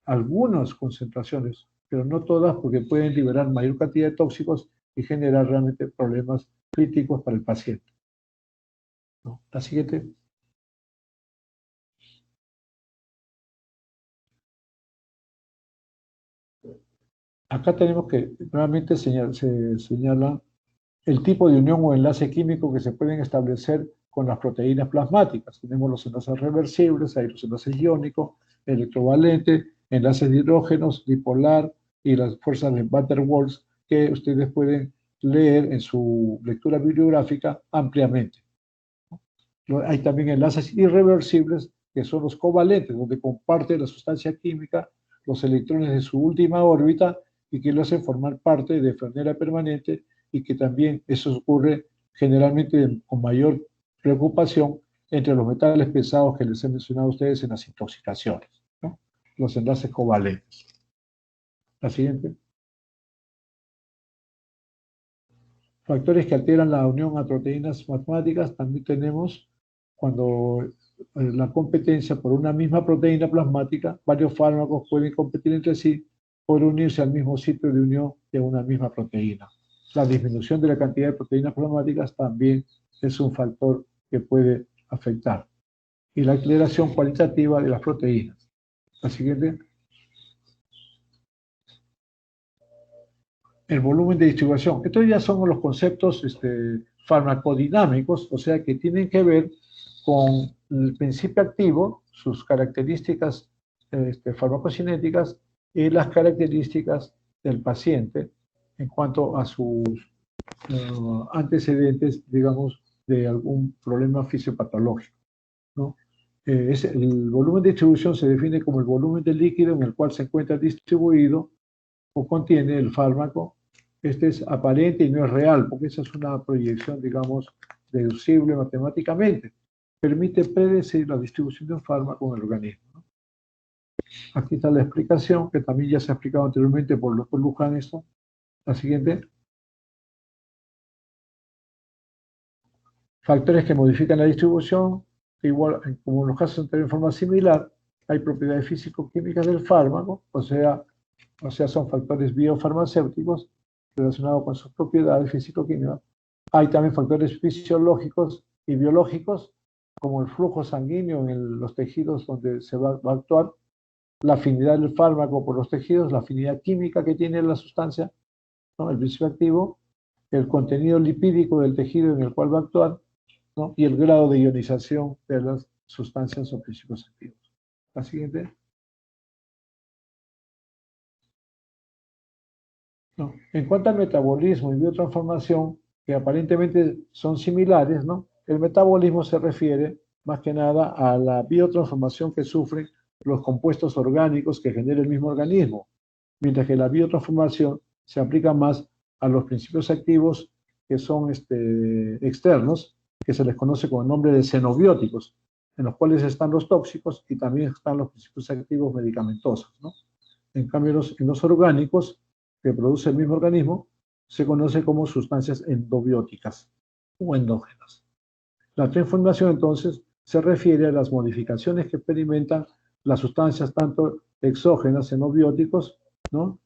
algunas concentraciones, pero no todas porque pueden liberar mayor cantidad de tóxicos y generar realmente problemas críticos para el paciente. ¿No? La siguiente. Acá tenemos que realmente se señala el tipo de unión o enlace químico que se pueden establecer con las proteínas plasmáticas. Tenemos los enlaces reversibles, hay los enlaces iónicos, electrovalente, enlaces de hidrógenos, dipolar y las fuerzas de Van der Waals que ustedes pueden leer en su lectura bibliográfica ampliamente. Hay también enlaces irreversibles que son los covalentes, donde comparte la sustancia química los electrones de su última órbita y que lo hacen formar parte de frontera permanente y que también eso ocurre generalmente con mayor preocupación entre los metales pesados que les he mencionado a ustedes en las intoxicaciones, ¿no? Los enlaces covalentes. La siguiente. Factores que alteran la unión a proteínas plasmáticas también tenemos cuando la competencia por una misma proteína plasmática, varios fármacos pueden competir entre sí por unirse al mismo sitio de unión de una misma proteína. La disminución de la cantidad de proteínas plasmáticas también es un factor que puede afectar. Y la aceleración cualitativa de las proteínas. La siguiente. El volumen de distribución. Estos ya son los conceptos farmacodinámicos, o sea que tienen que ver con el principio activo, sus características farmacocinéticas y las características del paciente en cuanto a sus antecedentes, digamos, de algún problema fisiopatológico, ¿no? El volumen de distribución se define como el volumen del líquido en el cual se encuentra distribuido o contiene el fármaco. Este es aparente y no es real, porque esa es una proyección, digamos, deducible matemáticamente. Permite predecir la distribución de un fármaco en el organismo, ¿no? Aquí está la explicación, que también ya se ha explicado anteriormente por el doctor Luján esto. La siguiente. Factores que modifican la distribución, que igual, como en los casos anteriores, en forma similar, hay propiedades físico-químicas del fármaco, o sea, son factores biofarmacéuticos relacionados con sus propiedades físico-químicas. Hay también factores fisiológicos y biológicos, como el flujo sanguíneo en los tejidos donde se va a actuar, la afinidad del fármaco por los tejidos, la afinidad química que tiene la sustancia, ¿no? El principio activo, el contenido lipídico del tejido en el cual va a actuar, ¿no? Y el grado de ionización de las sustancias o principios activos. La siguiente. ¿No? En cuanto al metabolismo y biotransformación, que aparentemente son similares, ¿no? El metabolismo se refiere más que nada a la biotransformación que sufren los compuestos orgánicos que genera el mismo organismo, mientras que la biotransformación se aplica más a los principios activos que son externos, que se les conoce con el nombre de xenobióticos, en los cuales están los tóxicos y también están los principios activos medicamentosos, ¿no? En cambio, en los orgánicos que produce el mismo organismo se conoce como sustancias endobióticas o endógenas. La transformación, entonces, se refiere a las modificaciones que experimentan las sustancias tanto exógenas, xenobióticos, ¿no?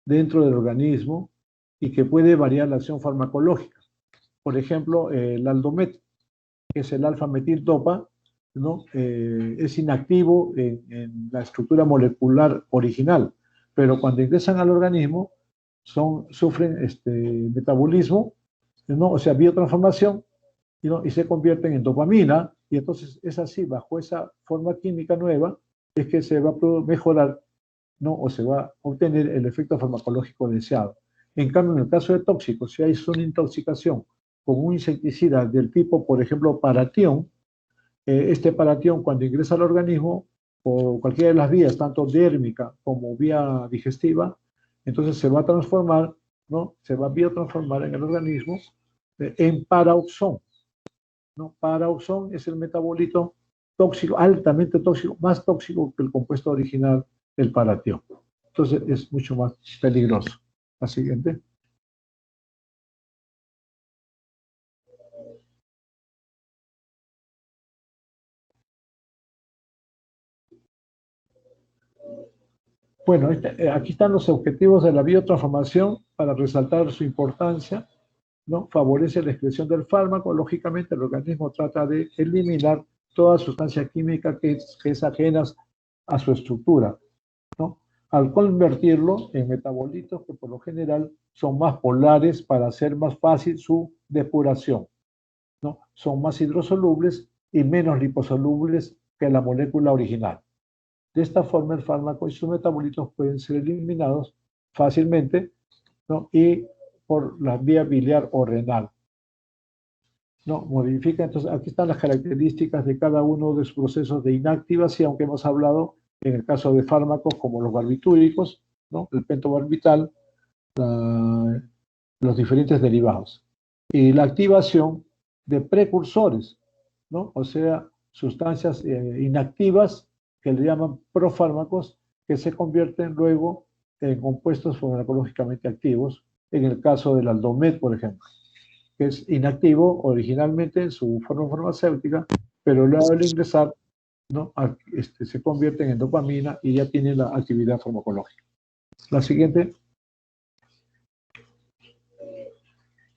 Dentro del organismo y que puede variar la acción farmacológica. Por ejemplo, el aldomet, que es el alfa-metildopa, ¿no? Es inactivo en la estructura molecular original, pero cuando ingresan al organismo sufren metabolismo, ¿no? O sea, biotransformación, ¿no? Y se convierten en dopamina, y entonces es así, bajo esa forma química nueva, es que se va a mejorar, ¿no? O se va a obtener el efecto farmacológico deseado. En cambio, en el caso de tóxicos, si hay una intoxicación con un insecticida del tipo, por ejemplo, paratión, este paratión cuando ingresa al organismo por cualquiera de las vías, tanto dérmica como vía digestiva, entonces se va a transformar, ¿no? Se va a biotransformar en el organismo en paraoxón, ¿no? Paraoxón es el metabolito tóxico, altamente tóxico, más tóxico que el compuesto original, el paratión. Entonces es mucho más peligroso. La siguiente. Bueno, aquí están los objetivos de la biotransformación para resaltar su importancia, ¿no? Favorece la excreción del fármaco. Lógicamente, el organismo trata de eliminar toda sustancia química que es ajena a su estructura, ¿no? Al convertirlo en metabolitos que por lo general son más polares para hacer más fácil su depuración, ¿no? Son más hidrosolubles y menos liposolubles que la molécula original. De esta forma, el fármaco y sus metabolitos pueden ser eliminados fácilmente, ¿no? Y por la vía biliar o renal. No, modifica. Entonces, aquí están las características de cada uno de sus procesos de inactivación que hemos hablado en el caso de fármacos como los barbitúricos, ¿no? El pentobarbital, los diferentes derivados. Y la activación de precursores, ¿no? O sea, sustancias inactivas que le llaman profármacos, que se convierten luego en compuestos farmacológicamente activos, en el caso del Aldomet, por ejemplo, que es inactivo originalmente en su forma farmacéutica, pero luego al ingresar, ¿no? Se convierten en dopamina y ya tienen la actividad farmacológica. La siguiente.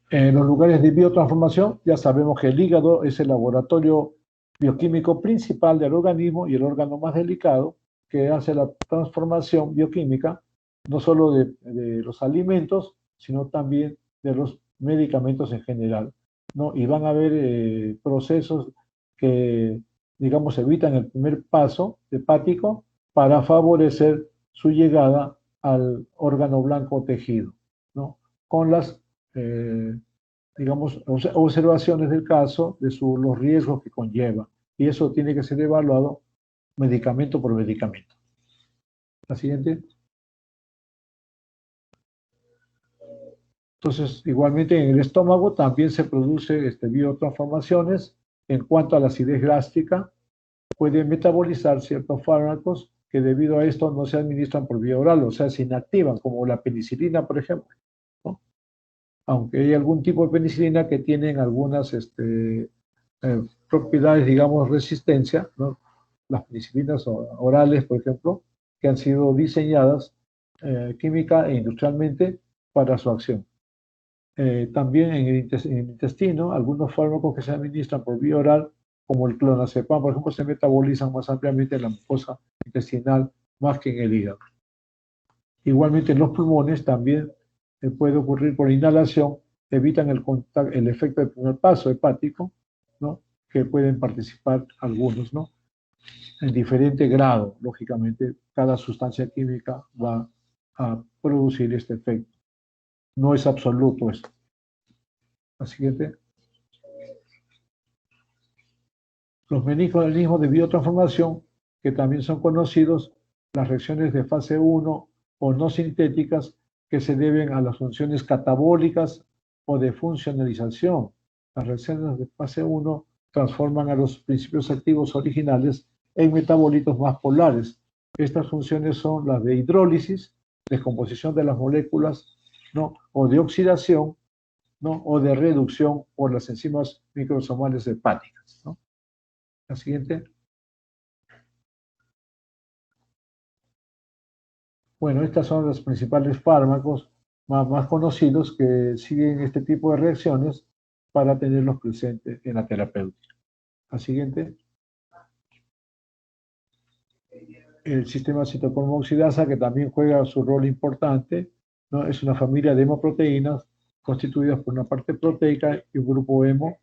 En los lugares de biotransformación, ya sabemos que el hígado es el laboratorio bioquímico principal del organismo y el órgano más delicado que hace la transformación bioquímica, no solo de los alimentos, sino también de los medicamentos en general, ¿no? Y van a haber procesos que, digamos, evitan el primer paso hepático para favorecer su llegada al órgano blanco tejido, ¿no? Con las digamos, observaciones del caso, de los riesgos que conlleva. Y eso tiene que ser evaluado medicamento por medicamento. La siguiente. Entonces, igualmente en el estómago también se produce biotransformaciones. En cuanto a la acidez gástrica, pueden metabolizar ciertos fármacos que debido a esto no se administran por vía oral, o sea, se inactivan, como la penicilina, por ejemplo, ¿no? Aunque hay algún tipo de penicilina que tienen algunas propiedades, digamos, resistencia, ¿no? Las penicilinas orales, por ejemplo, que han sido diseñadas química e industrialmente para su acción. También en el intestino, algunos fármacos que se administran por vía oral, como el clonazepam, por ejemplo, se metabolizan más ampliamente en la mucosa intestinal más que en el hígado. Igualmente en los pulmones también puede ocurrir por inhalación, evitan el efecto del primer paso hepático, ¿no? Que pueden participar algunos, ¿no? En diferente grado, lógicamente, cada sustancia química va a producir este efecto. No es absoluto esto. La siguiente. Los mecanismos de biotransformación, que también son conocidos, las reacciones de fase 1 o no sintéticas, que se deben a las funciones catabólicas o de funcionalización. Las reacciones de fase 1 transforman a los principios activos originales en metabolitos más polares. Estas funciones son las de hidrólisis, descomposición de las moléculas, ¿no? O de oxidación, ¿no? O de reducción por las enzimas microsomales hepáticas, ¿no? La siguiente. Bueno, estas son los principales fármacos más conocidos que siguen este tipo de reacciones para tenerlos presentes en la terapéutica. La siguiente. El sistema citocromo oxidasa, que también juega su rol importante, ¿no? Es una familia de hemoproteínas constituidas por una parte proteica y un grupo hemo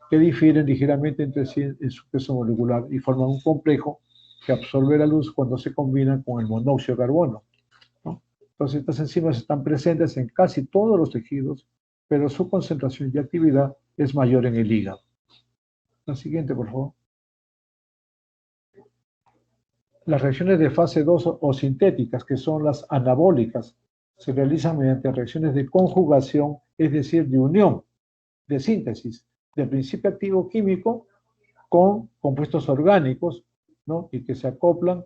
que difieren ligeramente entre sí en su peso molecular y forman un complejo que absorbe la luz cuando se combina con el monóxido de carbono, ¿no? Entonces, estas enzimas están presentes en casi todos los tejidos, pero su concentración y actividad es mayor en el hígado. La siguiente, por favor. Las reacciones de fase 2 o sintéticas, que son las anabólicas, se realizan mediante reacciones de conjugación, es decir, de unión, de síntesis, del principio activo químico con compuestos orgánicos, ¿no? Y que se acoplan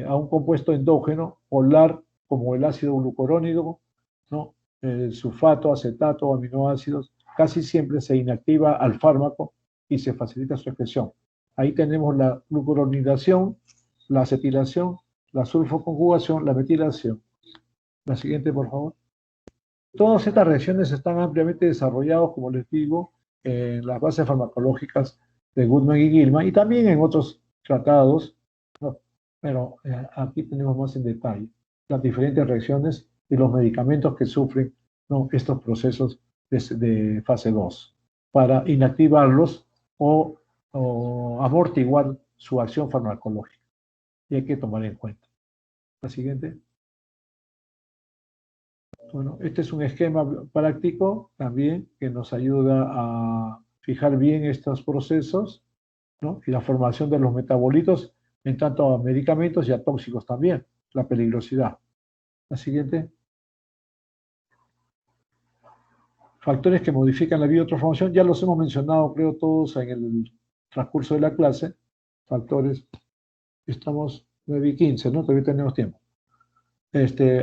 a un compuesto endógeno polar como el ácido glucurónico, ¿no? El sulfato, acetato o aminoácidos, casi siempre se inactiva al fármaco y se facilita su expresión. Ahí tenemos la glucuronidación, la acetilación, la sulfoconjugación, la metilación. La siguiente, por favor. Todas estas reacciones están ampliamente desarrolladas, como les digo, en las bases farmacológicas de Goodman y Gilman y también en otros tratados, ¿no? Pero aquí tenemos más en detalle las diferentes reacciones y los medicamentos que sufren, ¿no?, estos procesos de fase 2 para inactivarlos o amortiguar su acción farmacológica. Y hay que tomar en cuenta. La siguiente. Bueno, este es un esquema práctico también que nos ayuda a fijar bien estos procesos, ¿no? Y la formación de los metabolitos en tanto a medicamentos y a tóxicos también, la peligrosidad. La siguiente. Factores que modifican la biotransformación, ya los hemos mencionado, creo, todos en el transcurso de la clase. Factores, estamos 9:15, ¿no? Todavía tenemos tiempo.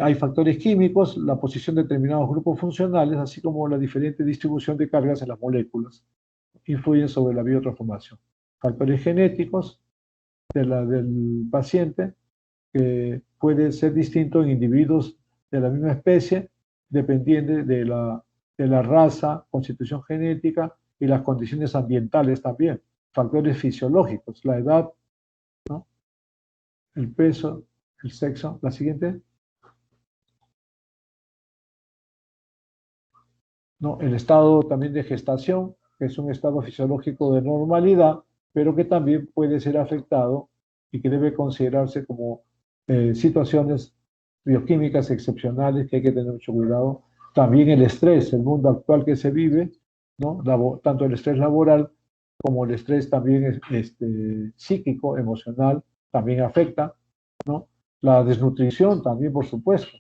Hay factores químicos, la posición de determinados grupos funcionales, así como la diferente distribución de cargas en las moléculas, influyen sobre la biotransformación. Factores genéticos del paciente, que puede ser distinto en individuos de la misma especie, dependiendo de la raza, constitución genética y las condiciones ambientales también. Factores fisiológicos, la edad, ¿no?, el peso, el sexo. La siguiente. ¿No? El estado también de gestación, que es un estado fisiológico de normalidad, pero que también puede ser afectado y que debe considerarse como situaciones bioquímicas excepcionales que hay que tener mucho cuidado. También el estrés, el mundo actual que se vive, ¿no? Tanto el estrés laboral como el estrés también psíquico, emocional, también afecta, ¿no? La desnutrición también, por supuesto,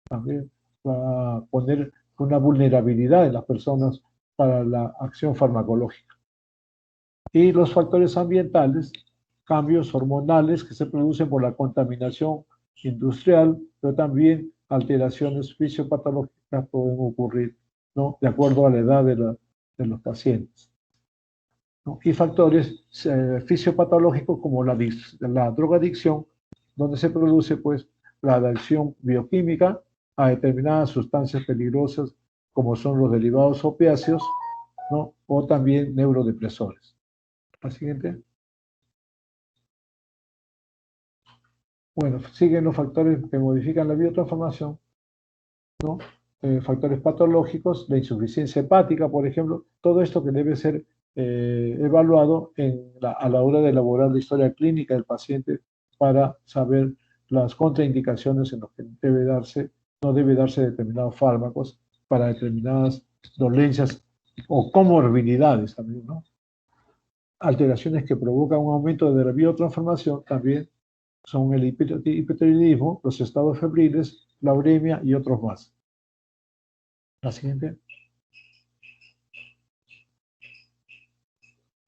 también va a poner una vulnerabilidad en las personas para la acción farmacológica. Y los factores ambientales, cambios hormonales que se producen por la contaminación industrial, pero también alteraciones fisiopatológicas pueden ocurrir, ¿no?, de acuerdo a la edad de los pacientes, ¿no? Y factores fisiopatológicos como la drogadicción, donde se produce pues la adicción bioquímica a determinadas sustancias peligrosas como son los derivados opiáceos, ¿no?, o también neurodepresores. La siguiente. Bueno, siguen los factores que modifican la biotransformación, ¿no? Factores patológicos, la insuficiencia hepática, por ejemplo, todo esto que debe ser evaluado a la hora de elaborar la historia clínica del paciente para saber las contraindicaciones en las que no debe darse determinados fármacos para determinadas dolencias o comorbilidades también, ¿no? Alteraciones que provocan un aumento de la biotransformación también son el hipotiroidismo, los estados febriles, la uremia y otros más. La siguiente.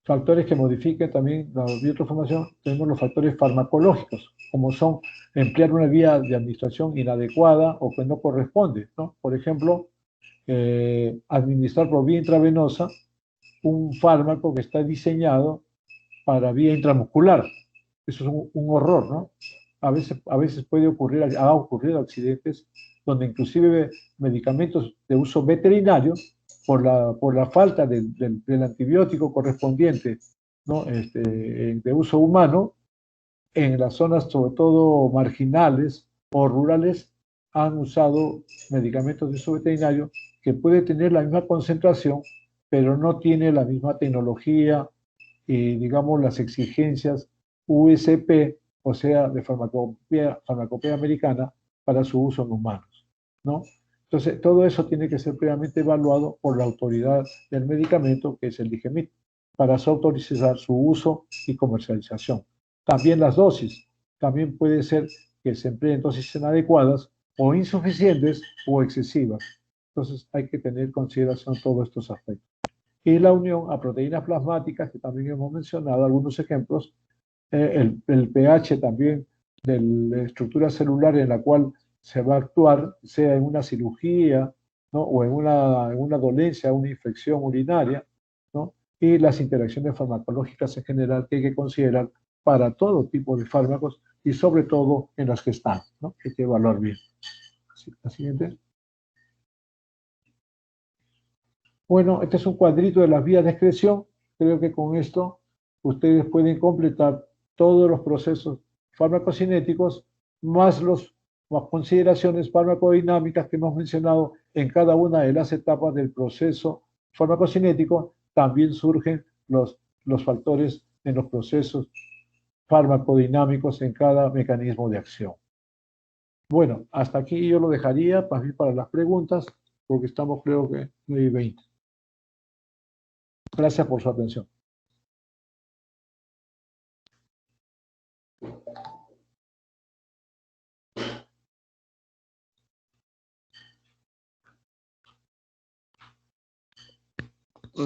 Factores que modifiquen también la biotransformación, tenemos los factores farmacológicos, como son emplear una vía de administración inadecuada o que no corresponde, ¿no? Por ejemplo, administrar por vía intravenosa un fármaco que está diseñado para vía intramuscular. Eso es un horror, ¿no? A veces puede ocurrir, ha ocurrido accidentes donde inclusive medicamentos de uso veterinario, por la falta del antibiótico correspondiente, ¿no?, de uso humano, en las zonas sobre todo marginales o rurales, han usado medicamentos de uso veterinario que puede tener la misma concentración, pero no tiene la misma tecnología y, digamos, las exigencias USP, o sea, de farmacopea americana, para su uso en humanos, ¿no? Entonces, todo eso tiene que ser previamente evaluado por la autoridad del medicamento, que es el DIGEMIT, para autorizar su uso y comercialización. También las dosis. también puede ser que se empleen dosis inadecuadas o insuficientes o excesivas. Entonces hay que tener en consideración todos estos aspectos. Y la unión a proteínas plasmáticas, que también hemos mencionado algunos ejemplos, el pH también de la estructura celular en la cual se va a actuar, sea en una cirugía, ¿no? O en una dolencia, una infección urinaria, ¿no? Y las interacciones farmacológicas en general que hay que considerar para todo tipo de fármacos y sobre todo en las que están, ¿no? Hay que evaluar bien. La siguiente. Bueno, este es un cuadrito de las vías de excreción. Creo que con esto ustedes pueden completar todos los procesos farmacocinéticos más las consideraciones farmacodinámicas que hemos mencionado en cada una de las etapas del proceso farmacocinético. También surgen los factores en los procesos farmacodinámicos en cada mecanismo de acción. Bueno, hasta aquí yo lo dejaría para las preguntas, porque estamos creo que 9:20. Gracias por su atención.